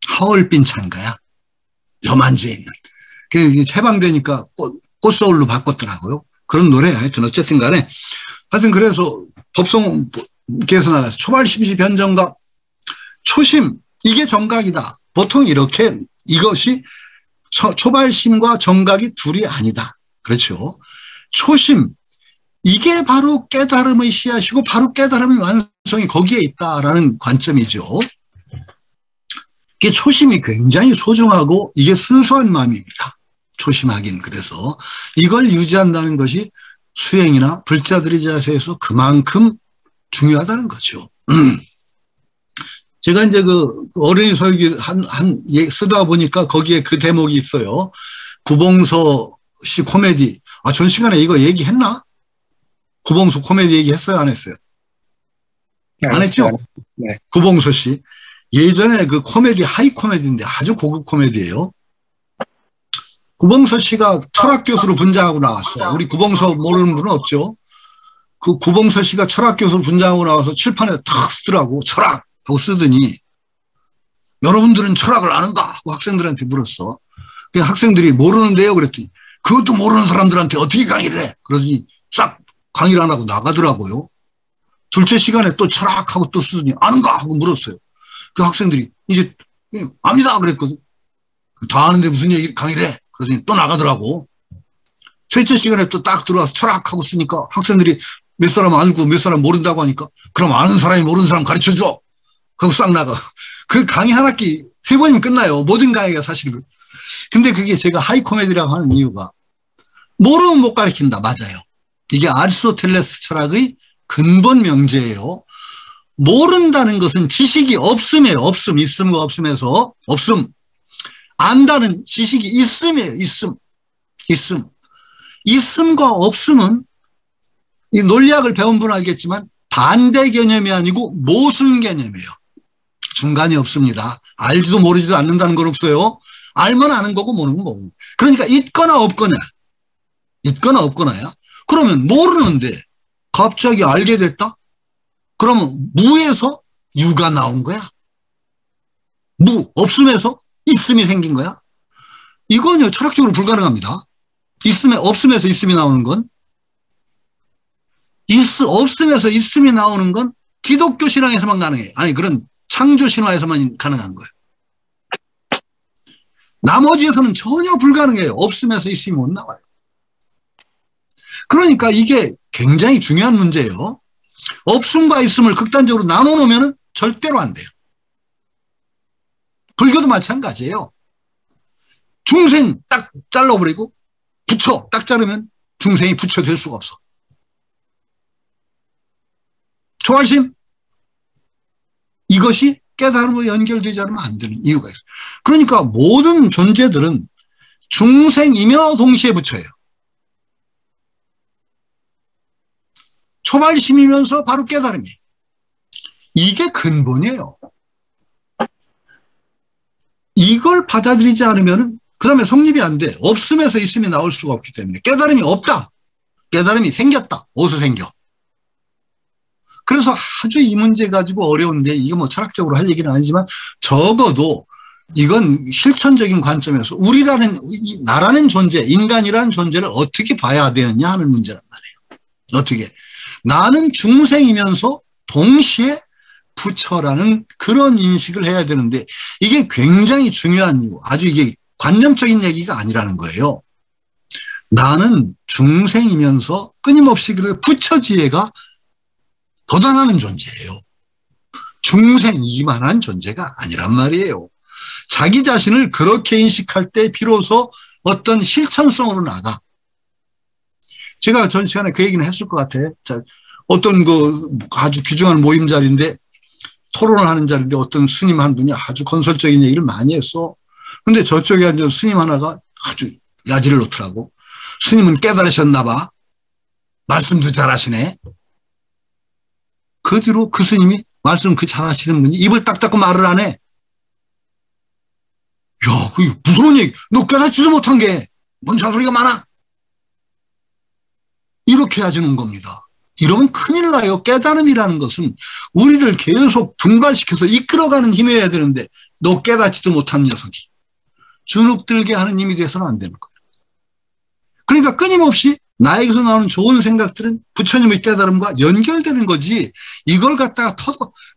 하얼빈 찬가야. 여만주에 있는. 그게 해방되니까 꽃서울로 바꿨더라고요. 그런 노래. 하여튼 어쨌든 간에 하여튼 그래서 법성께서 나가서 초발심시 변정각 초심 이게 정각이다. 보통 이렇게 이것이 초발심과 정각이 둘이 아니다. 그렇죠. 초심 이게 바로 깨달음의 씨앗이고 바로 깨달음의 완성이 거기에 있다라는 관점이죠. 이게 초심이 굉장히 소중하고 이게 순수한 마음입니다. 초심하긴. 그래서 이걸 유지한다는 것이 수행이나 불자들의 자세에서 그만큼 중요하다는 거죠. 제가 이제 그 어린이 서유기 쓰다 보니까 거기에 그 대목이 있어요. 구봉서 씨 코미디. 전 시간에 이거 얘기했나? 구봉서 코미디 얘기했어요? 안 했어요? 안 했죠? 네. 구봉서 씨. 예전에 그 코미디, 하이 코미디인데 아주 고급 코미디예요. 구봉서 씨가 철학 교수로 분장하고 나왔어요. 우리 구봉서 모르는 분은 없죠. 그 구봉서 씨가 철학 교수로 분장하고 나와서 칠판에 탁 쓰더라고. 철학! 하고 쓰더니 여러분들은 철학을 아는가? 하고 학생들한테 물었어. 그 학생들이 모르는데요? 그랬더니 그것도 모르는 사람들한테 어떻게 강의를 해? 그러더니 싹 강의를 안 하고 나가더라고요. 둘째 시간에 또 철학하고 또 쓰더니 아는가? 하고 물었어요. 그 학생들이 이제 압니다 그랬거든. 다 아는데 무슨 얘기 강의를 해? 그러더니 또 나가더라고. 셋째 시간에 또 딱 들어와서 철학하고 쓰니까 학생들이 몇 사람 알고 몇 사람 모른다고 하니까 그럼 아는 사람이 모르는 사람 가르쳐줘. 그거 싹 나가. 그 강의 한 학기 3번이면 끝나요. 모든 강의가 사실은. 근데 그게 제가 하이 코미디라고 하는 이유가 모르면 못 가르친다. 맞아요. 이게 아리스토텔레스 철학의 근본 명제예요. 모른다는 것은 지식이 없음이에요. 없음, 있음과 없음에서 없음. 안다는 지식이 있음이에요. 있음. 있음. 있음과 없음은 이 논리학을 배운 분은 알겠지만 반대 개념이 아니고 모순 개념이에요. 중간이 없습니다. 알지도 모르지도 않는다는 건 없어요. 알면 아는 거고 모르는 건 모르는 거고. 그러니까 있거나 없거나. 있거나 없거나야. 그러면 모르는데 갑자기 알게 됐다? 그러면 무에서 유가 나온 거야. 무, 없음에서 있음이 생긴 거야. 이건요 철학적으로 불가능합니다. 없음에서 있음이 나오는 건 없음에서 있음이 나오는 건 기독교 신앙에서만 가능해요. 아니 그런 창조 신화에서만 가능한 거예요. 나머지에서는 전혀 불가능해요. 없음에서 있음이 못 나와요. 그러니까 이게 굉장히 중요한 문제예요. 없음과 있음을 극단적으로 나눠놓으면 절대로 안 돼요. 불교도 마찬가지예요. 중생 딱 잘라버리고 부처 딱 자르면 중생이 부처 될 수가 없어. 초월심 이것이 깨달음과 연결되지 않으면 안 되는 이유가 있어요. 그러니까 모든 존재들은 중생이며 동시에 부처예요. 초발심이면서 바로 깨달음이에요. 이게 근본이에요. 이걸 받아들이지 않으면 그 다음에 성립이 안 돼. 없음에서 있음이 나올 수가 없기 때문에 깨달음이 없다. 깨달음이 생겼다. 어디서 생겨? 그래서 아주 이 문제 가지고 어려운데 이거 뭐 철학적으로 할 얘기는 아니지만 적어도 이건 실천적인 관점에서 나라는 존재, 인간이라는 존재를 어떻게 봐야 되느냐 하는 문제란 말이에요. 어떻게. 나는 중생이면서 동시에 부처라는 그런 인식을 해야 되는데 이게 굉장히 중요한 이유, 아주 이게 관념적인 얘기가 아니라는 거예요. 나는 중생이면서 끊임없이 그 부처지혜가 돋아나는 존재예요. 중생이기만 한 존재가 아니란 말이에요. 자기 자신을 그렇게 인식할 때 비로소 어떤 실천성으로 나가. 제가 전 시간에 그 얘기는 했을 것 같아. 자, 어떤 아주 귀중한 모임 자리인데 토론을 하는 자리인데 어떤 스님 한 분이 아주 건설적인 얘기를 많이 했어. 근데 저쪽에 앉은 스님 하나가 아주 야지를 놓더라고. 스님은 깨달으셨나 봐. 말씀도 잘하시네. 그 뒤로 그 스님이 말씀 잘하시는 분이 입을 딱 닫고 말을 안 해. 야, 그게 무서운 얘기. 너 깨닫지도 못한 게 뭔 잔소리가 많아. 이렇게 해주는 겁니다. 이러면 큰일 나요. 깨달음이라는 것은 우리를 계속 분발시켜서 이끌어가는 힘이어야 되는데 너 깨닫지도 못한 녀석이 주눅들게 하는 힘이 돼서는 안 되는 거예요. 그러니까 끊임없이 나에게서 나오는 좋은 생각들은 부처님의 깨달음과 연결되는 거지 이걸 갖다가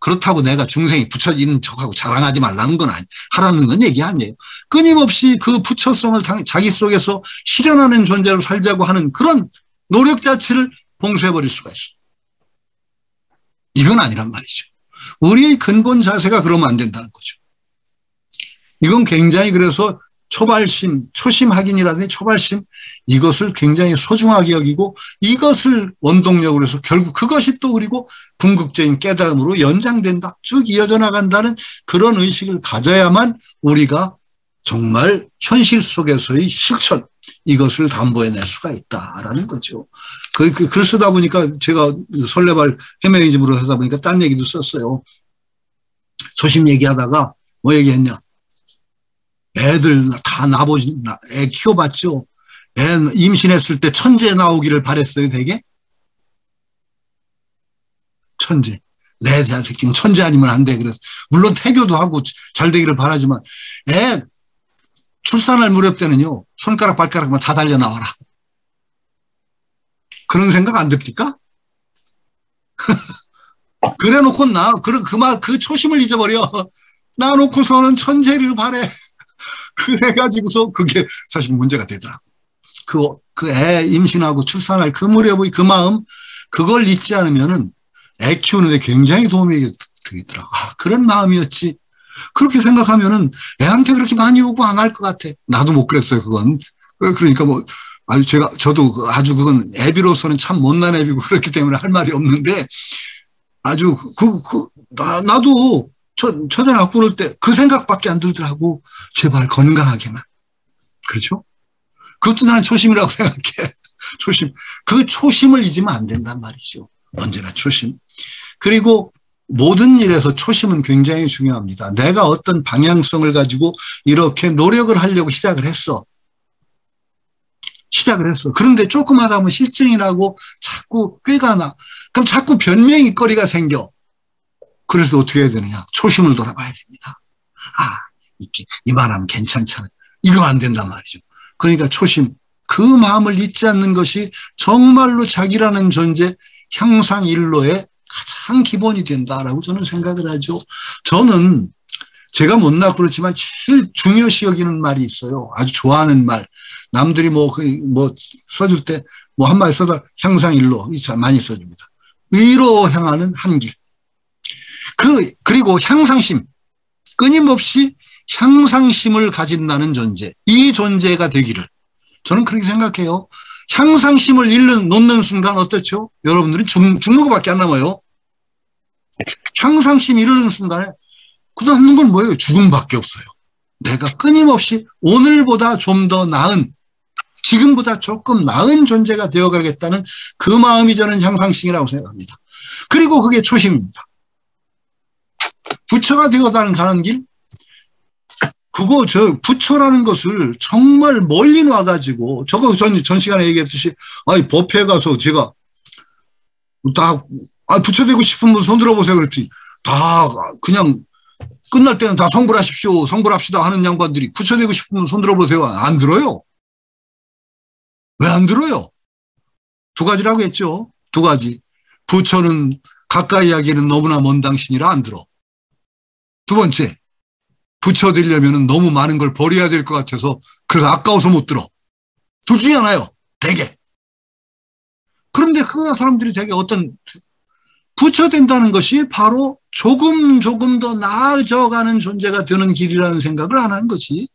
그렇다고 내가 중생이 부처지는 척하고 자랑하지 말라는 건 하라는 건 얘기 아니에요. 끊임없이 그 부처성을 자기 속에서 실현하는 존재로 살자고 하는 그런 노력 자체를 봉쇄해버릴 수가 있어요. 이건 아니란 말이죠. 우리의 근본 자세가 그러면 안 된다는 거죠. 이건 굉장히 그래서 초발심, 초심 확인이라든지 초발심 이것을 굉장히 소중하게 여기고 이것을 원동력으로 해서 결국 그것이 또 그리고 궁극적인 깨달음으로 연장된다. 쭉 이어져 나간다는 그런 의식을 가져야만 우리가 정말 현실 속에서의 실천 이것을 담보해낼 수가 있다라는 거죠. 글 쓰다 보니까 제가 설레발 페미니즘으로 하다 보니까 딴 얘기도 썼어요. 초심 얘기하다가 뭐 얘기했냐. 애들 다 애 키워봤죠. 애 임신했을 때 천재 나오기를 바랬어요, 되게. 천재. 내 대한 새끼는 천재 아니면 안 돼. 그래서 물론 태교도 하고 잘 되기를 바라지만 애 출산할 무렵 때는요. 손가락 발가락만 다 달려 나와라. 그런 생각 안 듭니까? 그래 놓고 그 초심을 잊어버려. 나 놓고서는 천재를 바래. 그래가지고서 그게 사실 문제가 되더라고. 그 애 임신하고 출산할 그 무렵의 그 마음, 그걸 잊지 않으면은 애 키우는데 굉장히 도움이 되더라고. 그런 마음이었지. 그렇게 생각하면은 애한테 그렇게 많이 요구 안 할 것 같아. 나도 못 그랬어요, 그건. 그러니까 저도 아주 그건 애비로서는 참 못난 애비고 그렇기 때문에 할 말이 없는데 아주 나도 초등학교 부를 때 그 생각밖에 안 들더라고. 제발 건강하게만. 그렇죠? 그것도 나는 초심이라고 생각해. 초심. 그 초심을 잊으면 안 된단 말이죠. 언제나 초심. 그리고 모든 일에서 초심은 굉장히 중요합니다. 내가 어떤 방향성을 가지고 이렇게 노력을 하려고 시작을 했어. 그런데 조금 하다 보면 실증이라고 자꾸 꾀가 나. 그럼 자꾸 변명거리가 생겨. 그래서 어떻게 해야 되느냐. 초심을 돌아봐야 됩니다. 이 말하면 괜찮잖아요. 이거 안 된단 말이죠. 그러니까 초심, 그 마음을 잊지 않는 것이 정말로 자기라는 존재 향상일로의 가장 기본이 된다라고 저는 생각을 하죠. 저는 제가 못나 그렇지만 제일 중요시 여기는 말이 있어요. 아주 좋아하는 말. 남들이 써줄 때 한마디 써다 향상일로 많이 써줍니다. 의로 향하는 한 길. 그리고 향상심. 끊임없이 향상심을 가진다는 존재. 이 존재가 되기를. 저는 그렇게 생각해요. 향상심을 놓는 순간 어떻죠? 여러분들이 죽는 것밖에 안 남아요. 향상심 이르는 순간에 그 남는 건 뭐예요? 죽음밖에 없어요. 내가 끊임없이 오늘보다 좀 더 나은, 지금보다 조금 나은 존재가 되어가겠다는 그 마음이 저는 향상심이라고 생각합니다. 그리고 그게 초심입니다. 부처가 되어가는 길, 부처라는 것을 정말 멀리 놔가지고, 저거 전 시간에 얘기했듯이, 법회에 가서 제가 부처 되고 싶은 분 손 들어보세요. 그랬더니, 다 그냥 끝날 때는 다 성불하십시오, 성불합시다 하는 양반들이 부처되고 싶으면 손 들어보세요. 안 들어요. 왜 안 들어요? 두 가지라고 했죠. 두 가지. 부처는 가까이 하기에는 너무나 먼 당신이라 안 들어. 두 번째, 부처 되려면 너무 많은 걸 버려야 될 것 같아서 그래서 아까워서 못 들어. 둘 중에 하나요. 대개. 그런데 그 사람들이 되게 어떤 부처 된다는 것이 바로 조금 더 나아져가는 존재가 되는 길이라는 생각을 안 하는 거지.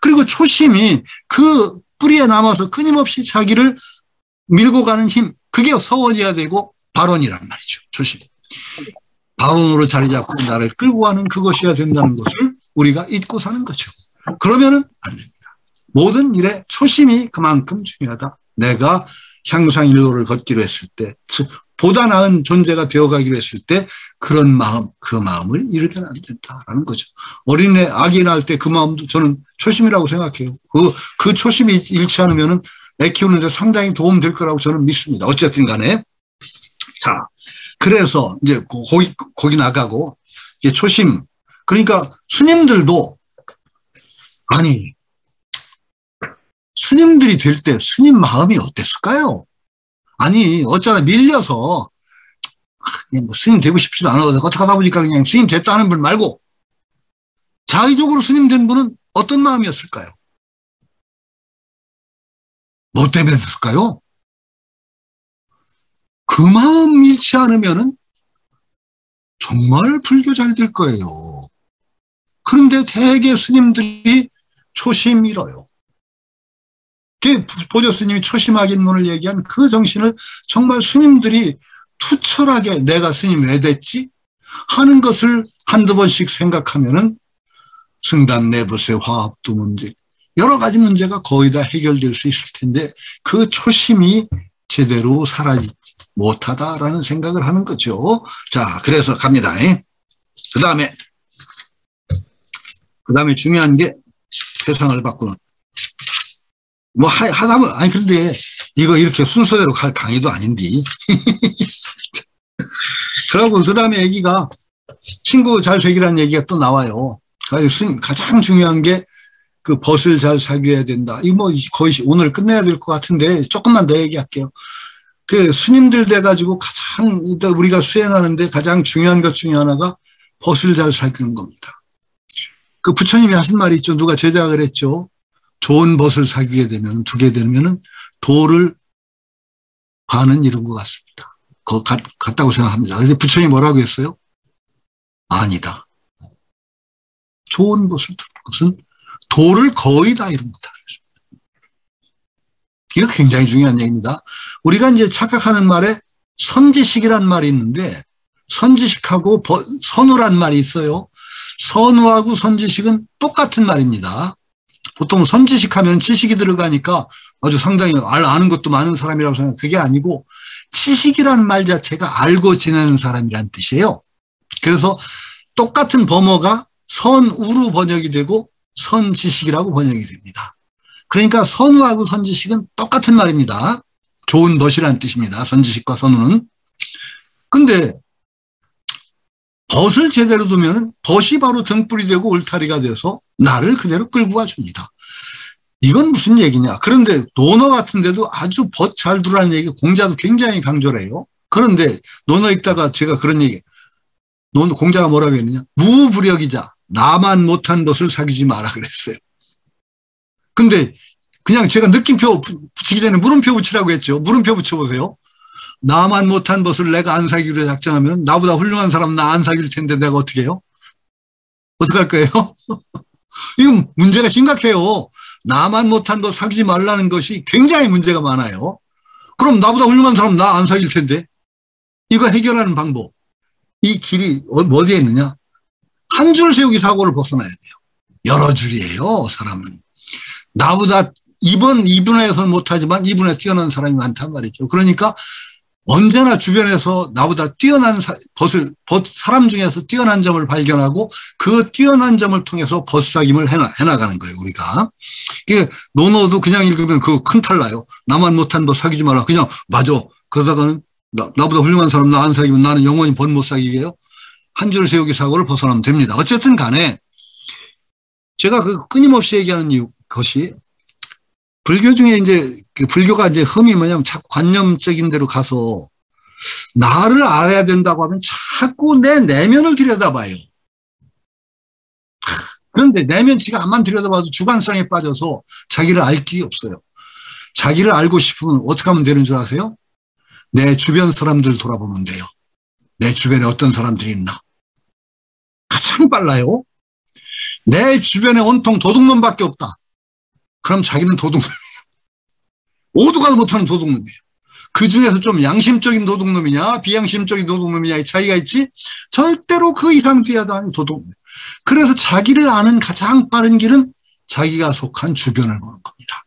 그리고 초심이 그 뿌리에 남아서 끊임없이 자기를 밀고 가는 힘, 그게 서원이어야 되고 발원이란 말이죠. 초심. 발원으로 자리 잡고 나를 끌고 가는 그것이어야 된다는 것을 우리가 잊고 사는 거죠. 그러면은 안 됩니다. 모든 일에 초심이 그만큼 중요하다. 내가 향상일로를 걷기로 했을 때, 보다 나은 존재가 되어가기로 했을 때 그런 마음, 그 마음을 잃으면 안 된다라는 거죠. 어린애, 아기 낳을 때 그 마음도 저는 초심이라고 생각해요. 그 초심이 잃지 않으면은 애 키우는데 상당히 도움 될 거라고 저는 믿습니다. 어쨌든 간에. 자, 그래서 이제 거기 나가고, 이게 초심. 그러니까 스님들도, 아니, 스님들이 될 때 스님 마음이 어땠을까요? 아니, 어쩌나 밀려서, 그냥 뭐 스님 되고 싶지도 않아서 어떻게 하다 보니까 그냥 스님 됐다 하는 분 말고, 자의적으로 스님 된 분은 어떤 마음이었을까요? 뭐 때문에 됐을까요? 그 마음 잃지 않으면은 정말 불교 잘 될 거예요. 그런데 대개 스님들이 초심 잃어요. 보조 스님이 초심학인문을 얘기한 그 정신을 정말 스님들이 투철하게 내가 스님 왜 됐지? 하는 것을 한두 번씩 생각하면은 승단 내부세 화합도 문제, 여러 가지 문제가 거의 다 해결될 수 있을 텐데 그 초심이 제대로 사라지지 못하다라는 생각을 하는 거죠. 자, 그래서 갑니다. 그 다음에 중요한 게 세상을 바꾸는. 뭐 하다 보면, 아니, 근데 이거 이렇게 순서대로 갈 강의도 아닌데. 그러고 그 다음에 얘기가 친구 잘 되기라는 얘기가 또 나와요. 가장 중요한 게 그 벗을 잘 사귀어야 된다. 이거 뭐 거의 오늘 끝내야 될 것 같은데 조금만 더 얘기할게요. 그 스님들 돼가지고 가장 우리가 수행하는데 가장 중요한 것 중에 하나가 벗을 잘 사귀는 겁니다. 그 부처님이 하신 말이 있죠. 누가 제작을 했죠. 좋은 벗을 사귀게 되면, 두게 되면은 도를 반은 이룬 것 같습니다. 같다고 생각합니다. 근데 부처님이 뭐라고 했어요? 아니다. 좋은 벗을 두는 것은 도를 거의 다 이룬다. 이거 굉장히 중요한 얘기입니다. 우리가 이제 착각하는 말에 선지식이란 말이 있는데, 선지식하고 선우란 말이 있어요. 선우하고 선지식은 똑같은 말입니다. 보통 선지식 하면 지식이 들어가니까 아주 상당히 아는 것도 많은 사람이라고 생각해요. 그게 아니고 지식이라는 말 자체가 알고 지내는 사람이란 뜻이에요. 그래서 똑같은 범어가 선우로 번역이 되고 선지식이라고 번역이 됩니다. 그러니까 선우하고 선지식은 똑같은 말입니다. 좋은 벗이라는 뜻입니다. 선지식과 선우는. 근데 벗을 제대로 두면 벗이 바로 등불이 되고 울타리가 돼서 나를 그대로 끌고 가줍니다. 이건 무슨 얘기냐. 그런데 논어 같은 데도 아주 벗 잘 두라는 얘기, 공자도 굉장히 강조를 해요. 그런데 논어 읽다가 제가 그런 얘기, 공자가 뭐라고 했느냐. 무부력이자 나만 못한 벗을 사귀지 마라 그랬어요. 근데 그냥 제가 느낌표 붙이기 전에 물음표 붙이라고 했죠. 물음표 붙여보세요. 나만 못한 벗을 내가 안 사귀기로 작정하면 나보다 훌륭한 사람 나 안 사귈 텐데 내가 어떻게 해요? 어떡할 거예요? 이건 문제가 심각해요. 나만 못한 벗 사귀지 말라는 것이 굉장히 문제가 많아요. 그럼 나보다 훌륭한 사람 나 안 사귈 텐데 이거 해결하는 방법. 이 길이 어디에 있느냐? 한 줄 세우기 사고를 벗어나야 돼요. 여러 줄이에요, 사람은. 나보다 이번 2분에서는 못하지만 2분에 뛰어난 사람이 많단 말이죠. 그러니까 언제나 주변에서 나보다 뛰어난 사람 중에서 뛰어난 점을 발견하고 그 뛰어난 점을 통해서 벗사김을 해나가는 거예요, 우리가. 이게 논어도 그냥 읽으면 그거 큰 탈 나요. 나만 못한 벗 사귀지 마라. 그냥 맞아. 그러다가는 나보다 훌륭한 사람 나 안 사귀면 나는 영원히 벗 못 사귀게요. 한 줄 세우기 사고를 벗어나면 됩니다. 어쨌든 간에 제가 그 끊임없이 얘기하는 것이 불교 중에 이제 그 불교가 이제 흠이 뭐냐면 자꾸 관념적인 데로 가서 나를 알아야 된다고 하면 자꾸 내 내면을 들여다봐요. 그런데 내면치가 암만 들여다봐도 주관성에 빠져서 자기를 알 길이 없어요. 자기를 알고 싶으면 어떻게 하면 되는 줄 아세요? 내 주변 사람들 돌아보면 돼요. 내 주변에 어떤 사람들이 있나. 가장 빨라요. 내 주변에 온통 도둑놈밖에 없다. 그럼 자기는 도둑놈이에요. 오두가도 못하는 도둑놈이에요. 그 중에서 좀 양심적인 도둑놈이냐 비양심적인 도둑놈이냐의 차이가 있지 절대로 그 이상 뒤에도 아닌 도둑놈이에요. 그래서 자기를 아는 가장 빠른 길은 자기가 속한 주변을 보는 겁니다.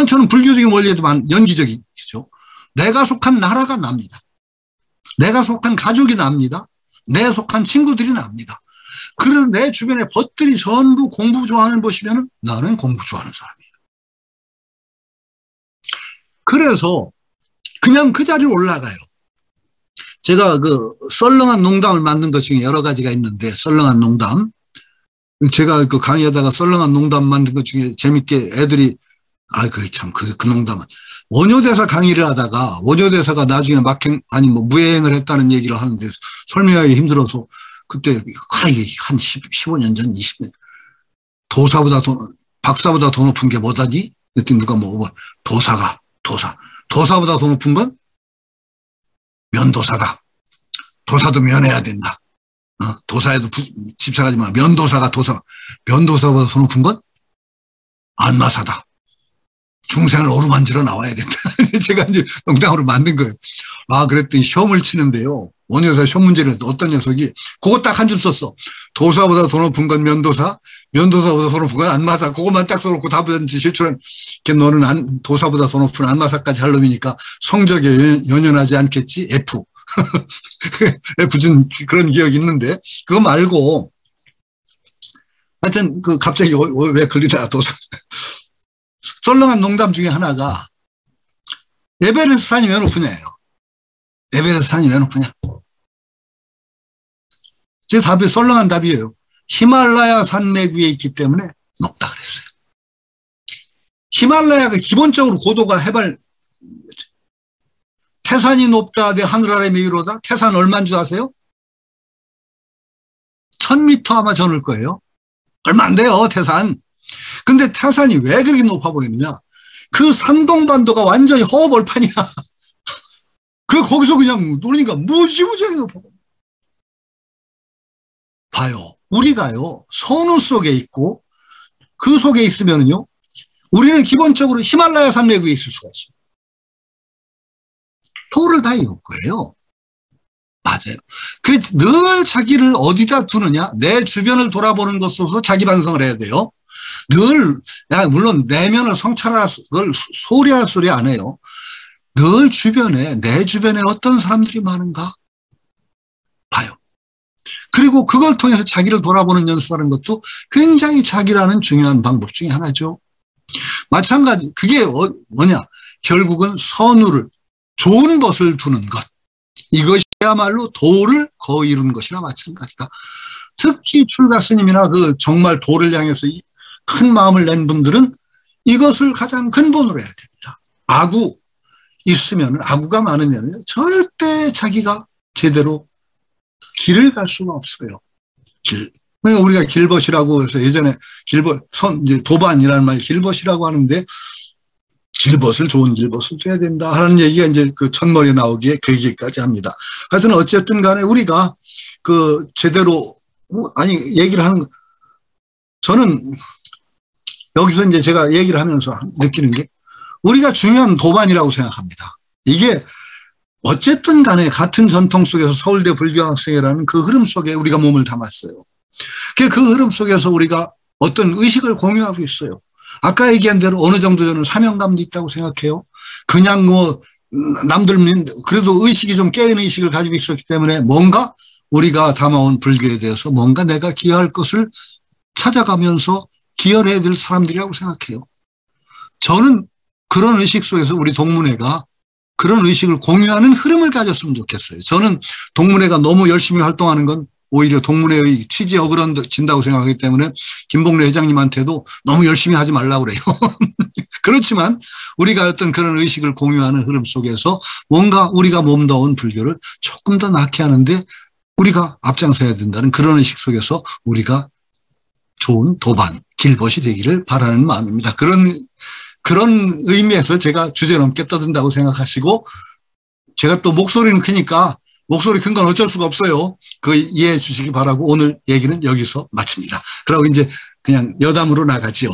저는 불교적인 원리에도 연기적이죠. 내가 속한 나라가 납니다. 내가 속한 가족이 납니다. 내 속한 친구들이 납니다. 그래서 내 주변에 벗들이 전부 공부 좋아하는 보시면 나는 공부 좋아하는 사람이에요. 그래서 그냥 그 자리에 올라가요. 제가 그 썰렁한 농담을 만든 것 중에 여러 가지가 있는데 썰렁한 농담. 제가 그 강의하다가 썰렁한 농담 만든 것 중에 재밌게 애들이 그 농담은 원효대사 강의를 하다가 원효대사가 나중에 무예행을 했다는 얘기를 하는데 설명하기 힘들어서 그때 한 15년 전 20년 박사보다 더 높은 게 뭐다니? 그랬더니 누가 도사보다 더 높은 건 면도사다. 도사도 면해야 된다. 도사에도 집착하지만 면도사보다 더 높은 건 안마사다. 중생을 어루만지러 나와야 된다. 제가 이제 농담으로 만든 거예요. 그랬더니 시험을 치는데요. 원효사 시험 문제를 어떤 녀석이 그거 딱 한 줄 썼어. 도사보다 더 높은 건 면도사보다 더 높은 건 안마사. 그것만 딱 써놓고 답은 제출한 너는 도사보다 더 높은 안마사까지 할 놈이니까 성적에 연연하지 않겠지? F. F 준 그런 기억이 있는데 그거 말고 하여튼 갑자기 왜 걸리나 도사. 썰렁한 농담 중에 하나가 에베레스트 산이 왜 높으냐예요. 에베레스트 산이 왜 높으냐. 제 답이 썰렁한 답이에요. 히말라야 산맥 위에 있기 때문에 높다 그랬어요. 히말라야가 기본적으로 고도가 해발 태산이 높다 내 하늘 아래 미로다. 태산 얼마인 줄 아세요? 1000m 아마 전을 거예요. 얼마 안 돼요 태산. 근데 태산이 왜 그렇게 높아 보이느냐? 그 산동반도가 완전히 허벌판이야. 거기서 그냥 놀니까 무지무지하게 높아 보여. 봐요. 우리가요, 선우 속에 있고, 그 속에 있으면요, 우리는 기본적으로 히말라야 산맥 위에 있을 수가 있어요. 도를 다 이을 거예요. 맞아요. 그래서 늘 자기를 어디다 두느냐? 내 주변을 돌아보는 것으로서 자기 반성을 해야 돼요. 물론 내면을 성찰할 그걸 소리할 소리 안 해요. 늘 내 주변에 어떤 사람들이 많은가 봐요. 그리고 그걸 통해서 자기를 돌아보는 연습하는 것도 굉장히 자기라는 중요한 방법 중에 하나죠. 마찬가지, 그게 뭐냐? 결국은 선우를, 좋은 것을 두는 것. 이것이야말로 도를 거의 이룬 것이나 마찬가지다. 특히 출가 스님이나 정말 도를 향해서 큰 마음을 낸 분들은 이것을 가장 근본으로 해야 됩니다. 아구가 많으면 절대 자기가 제대로 길을 갈 수가 없어요. 그러니까 우리가 길벗이라고 해서 예전에 도반이라는 말 길벗이라고 하는데 좋은 길벗을 줘야 된다 하는 얘기가 이제 첫머리에 나오기에 그 얘기까지 합니다. 하여튼 어쨌든 간에 우리가 제대로, 얘기를 하는 거, 저는 여기서 이제 제가 얘기를 하면서 느끼는 게 우리가 중요한 도반이라고 생각합니다. 이게 어쨌든 간에 같은 전통 속에서 서울대 불교학생회라는 그 흐름 속에 우리가 몸을 담았어요. 그 흐름 속에서 우리가 어떤 의식을 공유하고 있어요. 아까 얘기한 대로 어느 정도 저는 사명감도 있다고 생각해요. 그냥 남들 그래도 의식이 좀 깨어있는 의식을 가지고 있었기 때문에 뭔가 우리가 담아온 불교에 대해서 뭔가 내가 기여할 것을 찾아가면서 기여를 해야 될 사람들이라고 생각해요. 저는 그런 의식 속에서 우리 동문회가 그런 의식을 공유하는 흐름을 가졌으면 좋겠어요. 저는 동문회가 너무 열심히 활동하는 건 오히려 동문회의 취지에 어그러진다고 생각하기 때문에 김봉래 회장님한테도 너무 열심히 하지 말라고 그래요. 그렇지만 우리가 어떤 그런 의식을 공유하는 흐름 속에서 뭔가 우리가 몸다운 불교를 조금 더 낫게 하는데 우리가 앞장서야 된다는 그런 의식 속에서 우리가 좋은 도반, 길벗이 되기를 바라는 마음입니다. 그런 의미에서 제가 주제 넘게 떠든다고 생각하시고, 제가 또 목소리는 크니까 목소리 큰 건 어쩔 수가 없어요. 그거 이해해 주시기 바라고 오늘 얘기는 여기서 마칩니다. 그러고 이제 그냥 여담으로 나가지요.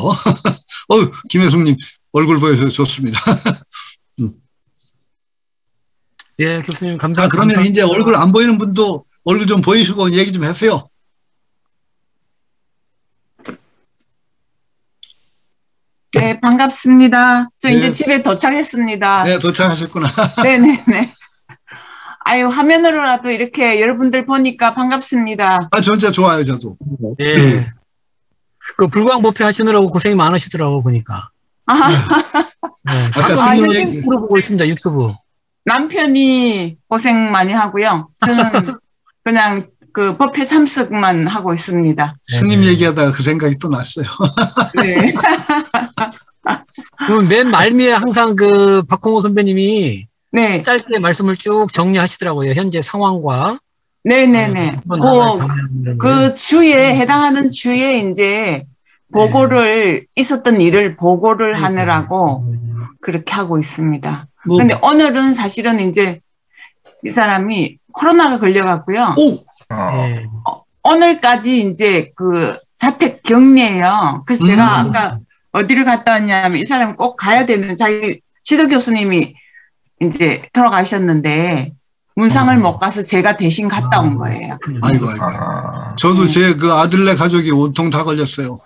김혜숙님 얼굴 보여서 좋습니다. 예, 교수님 감사합니다. 그러면 이제 얼굴 안 보이는 분도 얼굴 좀 보이시고 얘기 좀 하세요. 네, 반갑습니다. 저 네. 이제 집에 도착했습니다. 네, 도착하셨구나. 네네네. 아유, 화면으로라도 이렇게 여러분들 보니까 반갑습니다. 저 진짜 좋아요, 저도. 예. 그 불광법회 하시느라고 고생이 많으시더라고, 보니까. 네. 아까 스님 얘기. 물어보고 있습니다, 유튜브. 남편이 고생 많이 하고요. 저는 그냥 그 법회 참석만 하고 있습니다. 스님 얘기하다가 그 생각이 또 났어요. 네. 그 맨 말미에 항상 그 박홍호 선배님이 네. 짧게 말씀을 쭉 정리하시더라고요. 현재 상황과. 네네네. 그 주에, 해당하는 주에 이제 보고를, 있었던 일을 보고를 하느라고 그렇게 하고 있습니다. 근데 오늘은 사실은 이제 이 사람이 코로나가 걸려갖고요. 네. 오늘까지 이제 그 자택 격리예요. 그래서 제가 아까 어디를 갔다 왔냐면 이 사람이 꼭 가야 되는 자기 지도 교수님이 이제 돌아가셨는데 문상을 못 가서 제가 대신 갔다 온 거예요. 아이고. 저도 제 그 아들네 가족이 온통 다 걸렸어요.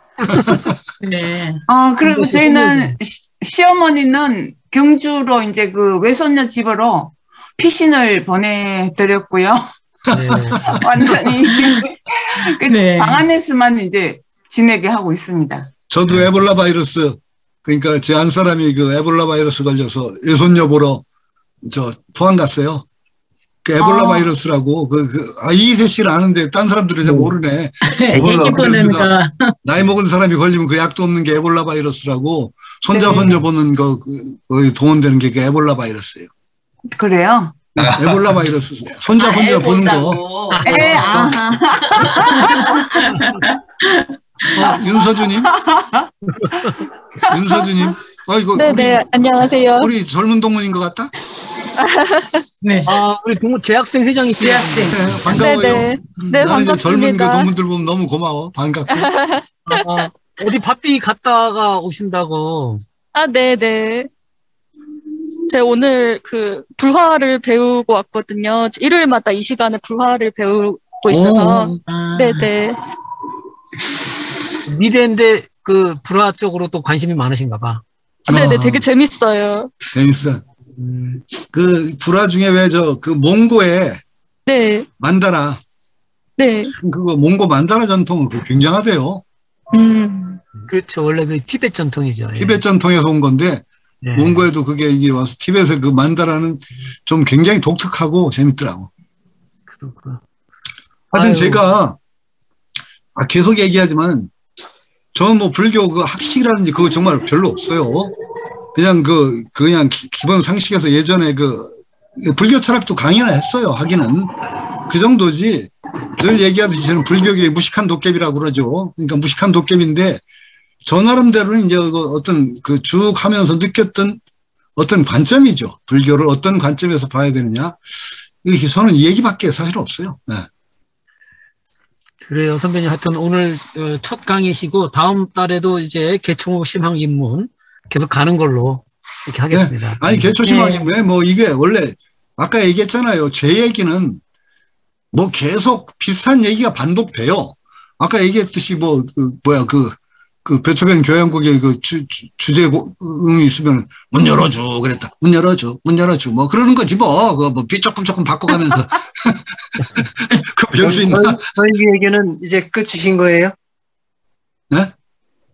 네. 그리고 저희는 시어머니는 경주로 이제 그 외손녀 집으로 피신을 보내드렸고요. 네. 완전히 네. 방 안에서만 이제 지내게 하고 있습니다. 저도 에볼라 바이러스, 그러니까 제 한 사람이 그 에볼라 바이러스 걸려서 외손녀 보러 저 포항 갔어요. 그 에볼라 바이러스라고 이희세 씨를 아는데 딴 사람들은 잘 모르네. 애기 보는 거. 나이 먹은 사람이 걸리면 그 약도 없는 게 에볼라 바이러스라고 손자 손녀 보는 거의 동원되는 게 그 에볼라 바이러스예요. 그래요? 에볼라 바이러스. 손자 손녀 보는 거. 윤서주님? 윤서주님? 네네, 안녕하세요. 우리 젊은 동문인 것 같다? 네. 우리 재학생 회장이시네요. 네, 반가워요. 네네. 네, 나는 이제 젊은 그 반갑습니다. 동문들 보면 너무 고마워. 반갑고. 어디 바삐 갔다가 오신다고. 네네. 제가 오늘 그 불화를 배우고 왔거든요. 일요일마다 이 시간에 불화를 배우고 있어서. 네네. 미래인데 그 불화 쪽으로 또 관심이 많으신가 봐. 네네, 되게 재밌어요. 재밌어. 그 불화 중에 왜 그 몽고에 네. 만다라. 네. 그거 몽고 만다라 전통은 굉장하대요. 그렇죠. 원래 그 티베트 전통이죠. 티베트 전통에서 온 건데 네. 몽고에도 그게 이게 와서 티베트의 그 만다라는 좀 굉장히 독특하고 재밌더라고. 그렇구나. 하여튼 제가 계속 얘기하지만 저는 뭐 불교 그 학식이라든지 그거 정말 별로 없어요. 그냥 그냥 기본 상식에서 예전에 불교 철학도 강의나 했어요. 하기는 그 정도지. 늘 얘기하듯이 저는 불교계의 무식한 도깨비라고 그러죠. 그러니까 무식한 도깨비인데 저 나름대로는 이제 어떤 쭉 하면서 느꼈던 어떤 관점이죠. 불교를 어떤 관점에서 봐야 되느냐. 저는 이 얘기밖에 사실 없어요. 네. 그래요, 선배님. 하여튼 오늘 첫 강의시고 다음 달에도 이제 개초 심화 입문 계속 가는 걸로 이렇게 하겠습니다. 네. 아니 개초 심화 입문 뭐 이게 원래 아까 얘기했잖아요. 제 얘기는 뭐 계속 비슷한 얘기가 반복돼요. 아까 얘기했듯이 그 베토벤 교향곡에 주제음이 있으면 문 열어줘 그랬다. 문 열어줘 뭐 그러는 거지 뭐. 조금 바꿔가면서. 그 별 수 있나? 소유기 얘기는 이제 끝이신 거예요? 네?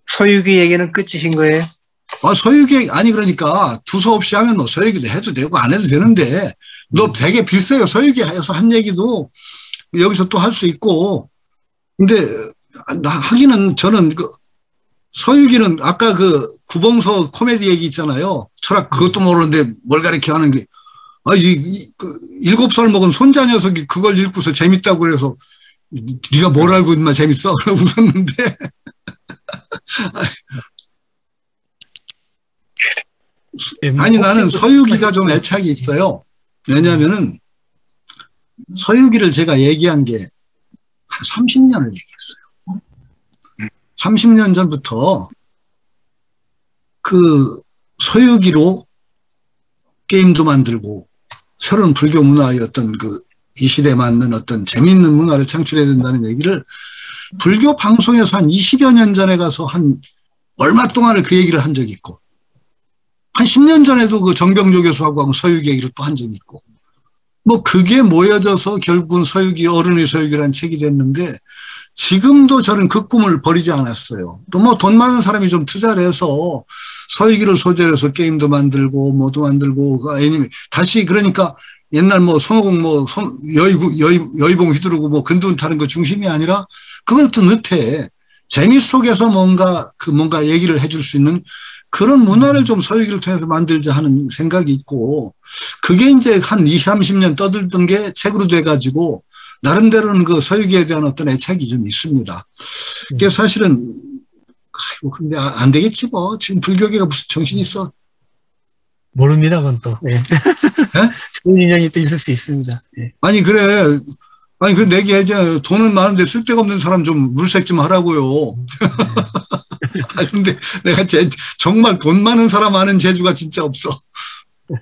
소유기 얘기는 끝이신 거예요? 서유기, 아니, 그러니까 두서없이 하면 뭐 서유기도 해도 되고 안 해도 되는데, 너 되게 비슷해요. 서유기 해서 한 얘기도 여기서 또 할 수 있고. 근데, 하기는 저는 서유기는 아까 그 구봉서 코미디 얘기 있잖아요. 철학 그것도 모르는데 뭘 가르쳐 하는 게, 7살 먹은 손자 녀석이 그걸 읽고서 재밌다고 그래서 네가 뭘 알고 있나 재밌어? 그러고 웃었는데. 아니, 나는 서유기가 좀 애착이 있어요. 왜냐하면은 서유기를 제가 얘기한 게 한 30년을 얘기했어요. 30년 전부터 그 서유기로 게임도 만들고 새로운 불교 문화의 어떤 이 시대에 맞는 어떤 재미있는 문화를 창출해야 된다는 얘기를 불교 방송에서 한 20여 년 전에 가서 한 얼마 동안을 그 얘기를 한 적이 있고, 한 10년 전에도 그 정병조 교수하고 서유기 얘기를 또 한 적이 있고, 뭐 그게 모여져서 결국은 서유기, 어른의 서유기라는 책이 됐는데, 지금도 저는 그 꿈을 버리지 않았어요. 또 뭐 돈 많은 사람이 좀 투자를 해서 서유기를 소재로 해서 게임도 만들고 뭐도 만들고, 애니메 다시 그러니까 옛날 뭐 손오공 여의봉 휘두르고 뭐 근둔 타는 거 중심이 아니라 그걸 또 늦게 재미 속에서 뭔가 얘기를 해줄 수 있는 그런 문화를 좀 서유기를 통해서 만들자 하는 생각이 있고, 그게 이제 한 20, 30년 떠들던 게 책으로 돼가지고, 나름대로는 그 서유기에 대한 어떤 애착이 좀 있습니다. 그게 사실은, 근데 안 되겠지 뭐. 지금 불교계가 무슨 정신이 있어. 모릅니다, 그건 또. 네. 네? 좋은 인연이 또 있을 수 있습니다. 네. 아니, 그래. 아니, 그 내기하자. 돈은 많은데 쓸데가 없는 사람 좀 물색 좀 하라고요. 근데 내가 정말 돈 많은 사람 아는 재주가 진짜 없어.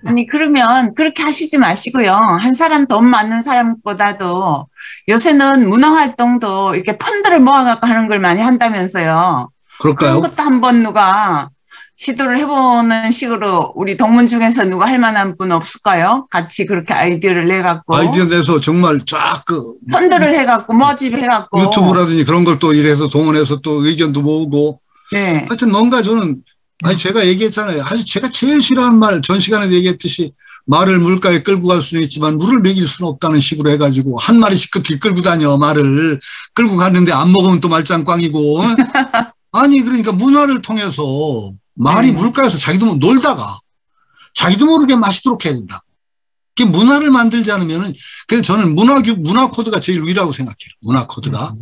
아니, 그러면 그렇게 하시지 마시고요. 한 사람 돈 많은 사람보다도 요새는 문화활동도 이렇게 펀드를 모아갖고 하는 걸 많이 한다면서요. 그럴까요? 그런 것도 한번 누가 시도를 해보는 식으로 우리 동문 중에서 누가 할 만한 분 없을까요? 같이 그렇게 아이디어를 내갖고. 아이디어 내서 정말 쫙 펀드를 해갖고 모집해갖고. 유튜브라든지 그런 걸 또 이래서 동원해서 또 의견도 모으고. 네. 하여튼 뭔가 저는, 제가 얘기했잖아요. 사실 제가 제일 싫어하는 말, 전 시간에도 얘기했듯이 말을 물가에 끌고 갈 수는 있지만 물을 먹일 수는 없다는 식으로 해가지고 한 마리씩 끝이 끌고 다녀. 말을 끌고 갔는데 안 먹으면 또 말짱 꽝이고. 아니, 그러니까 문화를 통해서 말이 물가에서 자기도 놀다가 자기도 모르게 마시도록 해야 된다. 그 문화를 만들지 않으면은, 그래서 저는 문화 코드가 제일 위라고 생각해요. 문화 코드가.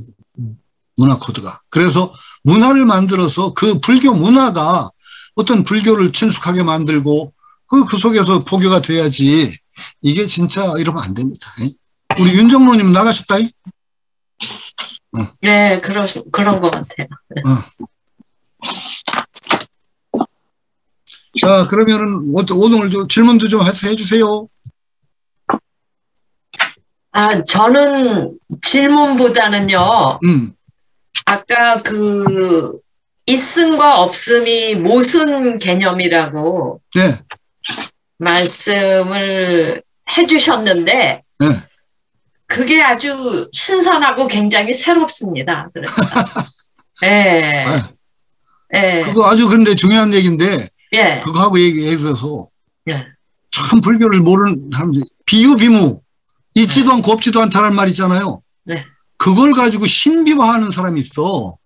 그래서 문화를 만들어서 그 불교 문화가 어떤 불교를 친숙하게 만들고 그 속에서 포교가 돼야지. 이게 진짜 이러면 안 됩니다. 우리 윤정로님 나가셨다. 네, 그런 것 같아요. 네. 자, 그러면은 오늘 질문도 좀 해주세요. 저는 질문보다는요. 아까 있음과 없음이 모순 개념이라고 네. 말씀을 해주셨는데 네. 그게 아주 신선하고 굉장히 새롭습니다. 그래서 네. 네. 그거 아주 근데 중요한 얘기인데 예. 그거 하고 얘기해서 예. 참 불교를 모르는 사람들이 비유비무 있지도 않고 없지도 않다는 말 있잖아요. 네. 그걸 가지고 신비화하는 사람이 있어.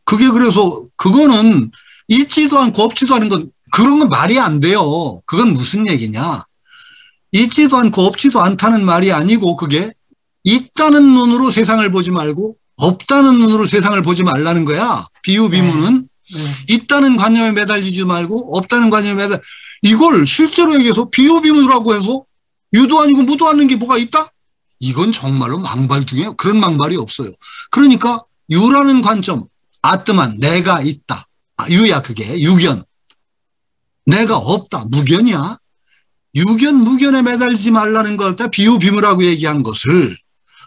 그게 그래서 그거는 있지도 않고 없지도 않은 건 그런 건 말이 안 돼요. 그건 무슨 얘기냐. 있지도 않고 없지도 않다는 말이 아니고 그게 있다는 눈으로 세상을 보지 말고 없다는 눈으로 세상을 보지 말라는 거야. 비유비무는. 있다는 관념에 매달리지 말고 없다는 관념에 이걸 실제로 얘기해서 비유비무라고 해서 유도 아니고 무도 않는 게 뭐가 있다? 이건 정말로 망발 중에 그런 망발이 없어요. 그러니까 유라는 관점, 아뜨만 내가 있다. 유야 그게 유견. 내가 없다. 무견이야. 유견 무견에 매달리지 말라는 걸 다 비유비무라고 얘기한 것을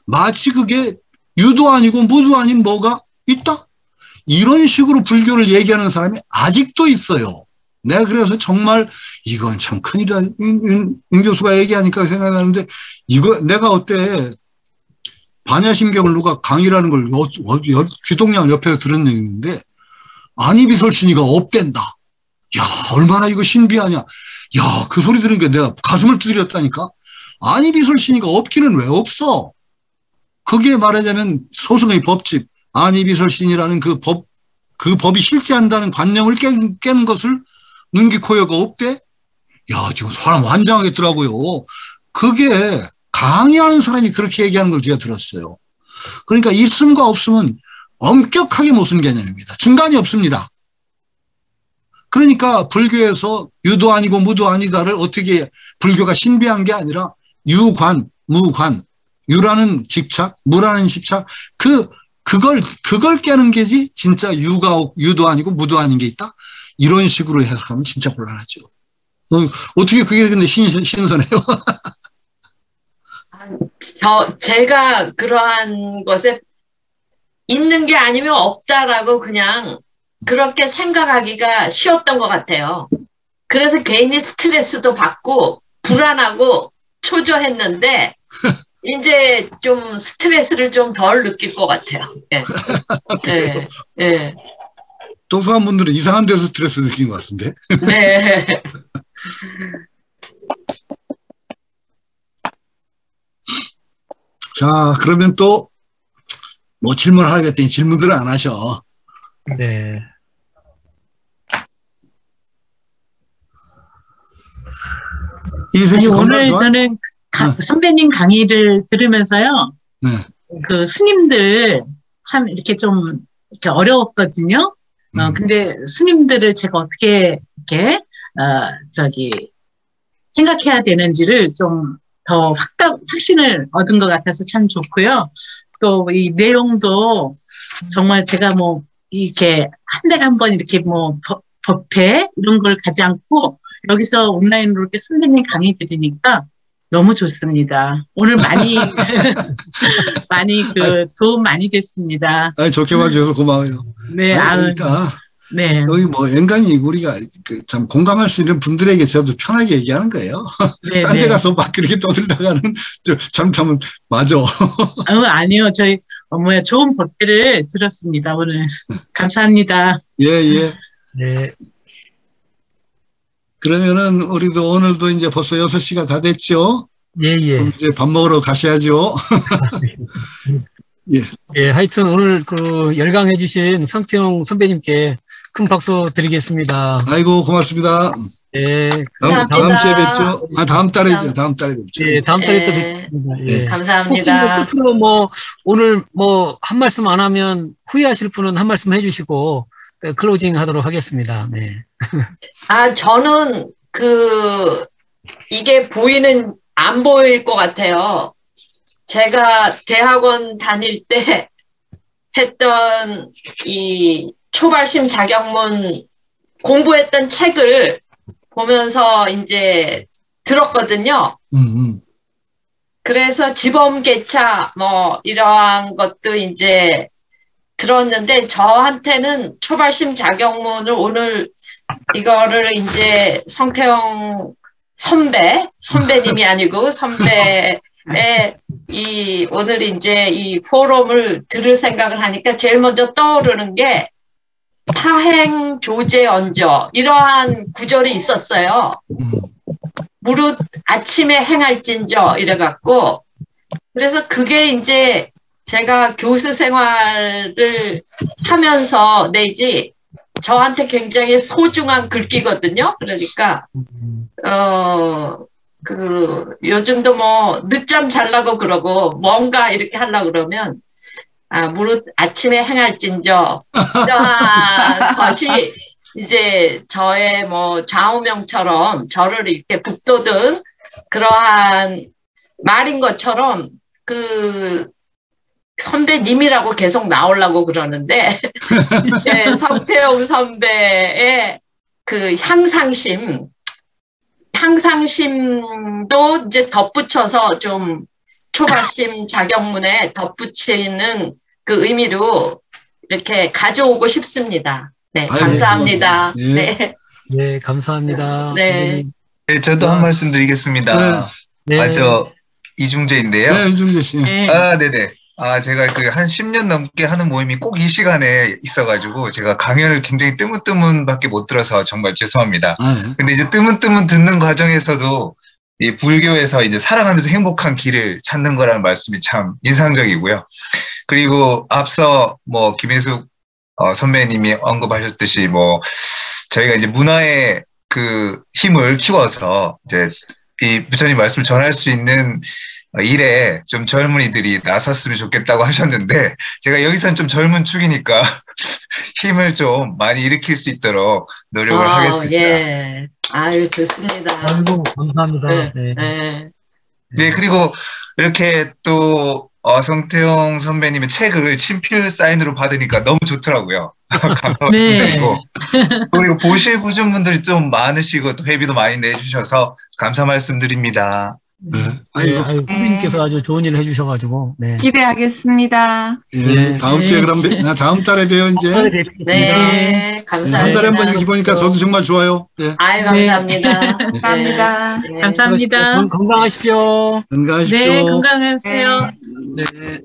마치 그게 유도 아니고 무도 아닌 뭐가 있다? 이런 식으로 불교를 얘기하는 사람이 아직도 있어요. 내가 그래서 정말 이건 참 큰일이다. 윤 교수가 얘기하니까 생각나는데 이거 내가 어때 반야심경을 누가 강의라는 걸 귀동량 옆에서 들은 얘기인데 안이비설신이가 없댄다. 야, 얼마나 이거 신비하냐. 야, 그 소리 들으니까 내가 가슴을 두드렸다니까. 안이비설신이가 없기는 왜 없어? 그게 말하자면 소승의 법칙, 안이비설신이라는 그 법이 실제한다는 관념을 깨는 것을 눈기 코여가 없대? 야, 지금 사람 환장하겠더라고요. 그게 강의하는 사람이 그렇게 얘기하는 걸 제가 들었어요. 그러니까 있음과 없음은 엄격하게 모순 개념입니다. 중간이 없습니다. 그러니까 불교에서 유도 아니고 무도 아니다를 어떻게 불교가 신비한 게 아니라 유관, 무관, 유라는 직착, 무라는 집착, 그걸 깨는 게지 진짜 유도 아니고 무도 아닌 게 있다? 이런 식으로 해석하면 진짜 곤란하죠. 어떻게 그게 근데 신선해요? 제가 그러한 것에 있는 게 아니면 없다라고 그냥 그렇게 생각하기가 쉬웠던 것 같아요. 그래서 괜히 스트레스도 받고 불안하고 초조했는데 이제 좀 스트레스를 좀 덜 느낄 것 같아요. 예. 예. 예. 동서한 분들은 이상한 데서 스트레스 느끼는 것 같은데. 네. 자, 그러면 또 뭐 질문을 하겠더니 질문들을 안 하셔. 네. 이세씨 오늘 좋아? 저는 선배님 강의를 들으면서요. 네. 그 스님들 참 이렇게 좀 이렇게 어려웠거든요. 근데 스님들을 제가 어떻게 이렇게 생각해야 되는지를 좀 더 확신을 얻은 것 같아서 참 좋고요. 또 이 내용도 정말 제가 뭐 이렇게 한 달에 한 번 이렇게 뭐 법회 이런 걸 가지 않고 여기서 온라인으로 이렇게 선배님 강의 들으니까 너무 좋습니다. 오늘 많이 도움 많이 됐습니다. 좋게 봐주셔서 고마워요. 네, 그러니까 네. 여기 뭐 엔간히 우리가 참 공감할 수 있는 분들에게 저도 편하게 얘기하는 거예요. 네, 딴 데 가서 막 그렇게 떠들다가는 잘못하면 맞아. 아니요. 저희 좋은 법회를 들었습니다. 오늘. 감사합니다. 예. 네. 그러면은 우리도 오늘도 이제 벌써 6시가 다 됐죠? 예. 이제 밥 먹으러 가셔야죠. 예. 예, 하여튼 오늘 열강해주신 성태용 선배님께 큰 박수 드리겠습니다. 아이고, 고맙습니다. 예. 다음 주에 뵙죠. 다음 달에 뵙죠. 예, 다음 달에 또 뵙겠습니다. 예. 감사합니다. 끝으로 오늘 한 말씀 안 하면 후회하실 분은 한 말씀 해주시고, 클로징 하도록 하겠습니다. 네. 저는 이게 안 보일 것 같아요. 제가 대학원 다닐 때 했던 이 초발심 자격문 공부했던 책을 보면서 이제 들었거든요. 그래서 지범개차 이러한 것도 이제 들었는데 저한테는 초발심 자격문을 오늘 이거를 이제 성태용 선배님이 아니고 선배의 오늘 이제 이 포럼을 들을 생각을 하니까 제일 먼저 떠오르는 게 타행 조제 언저 이러한 구절이 있었어요. 무릇 아침에 행할진저 이래갖고 그래서 그게 이제 제가 교수 생활을 하면서 내지 저한테 굉장히 소중한 글귀거든요. 그러니까 요즘도 늦잠 자려고 그러고 뭔가 이렇게 하려고 그러면 무릇 아침에 행할진저 이러한 것이 이제 저의 좌우명처럼 저를 이렇게 북돋은 그러한 말인 것처럼 선배님이라고 계속 나오려고 그러는데 네, 성태용 선배의 향상심도 이제 덧붙여서 좀 초발심 자격문에 덧붙이는 그 의미로 이렇게 가져오고 싶습니다. 네, 감사합니다. 네, 네 감사합니다. 네. 네, 저도 한 말씀 드리겠습니다. 네. 저 이중재인데요. 네, 이중재 씨. 네네. 제가 그 한 10년 넘게 하는 모임이 꼭 이 시간에 있어가지고 제가 강연을 굉장히 뜨문뜨문밖에 못 들어서 정말 죄송합니다. 근데 이제 뜨문뜨문 듣는 과정에서도 이 불교에서 이제 살아가면서 행복한 길을 찾는 거라는 말씀이 참 인상적이고요. 그리고 앞서 뭐 김혜숙 선배님이 언급하셨듯이 뭐 저희가 이제 문화의 그 힘을 키워서 이제 이 부처님 말씀을 전할 수 있는 일에 좀 젊은이들이 나섰으면 좋겠다고 하셨는데 제가 여기서는 좀 젊은 축이니까 힘을 좀 많이 일으킬 수 있도록 노력을 하겠습니다. 예. 아유, 좋습니다. 아이고, 감사합니다. 네. 네. 네, 그리고 이렇게 또 성태용 선배님의 책을 친필 사인으로 받으니까 너무 좋더라고요. 감사 말씀드리고. 그리고 보실 보신 분들이 좀 많으시고 또 회비도 많이 내주셔서 감사 말씀드립니다. 아이고, 후배님께서 아주 좋은 일을 해주셔가지고. 네. 기대하겠습니다. 예, 다음 주에 그럼 다음 달에 봬요 이제. 네, 감사합니다. 한 달에 한 번 이렇게 보니까 저도 정말 좋아요. 예. 아유, 감사합니다. 감사합니다. 네. 감사합니다. 건강하십시오. 건강하십시오. 네, 건강하세요. 네.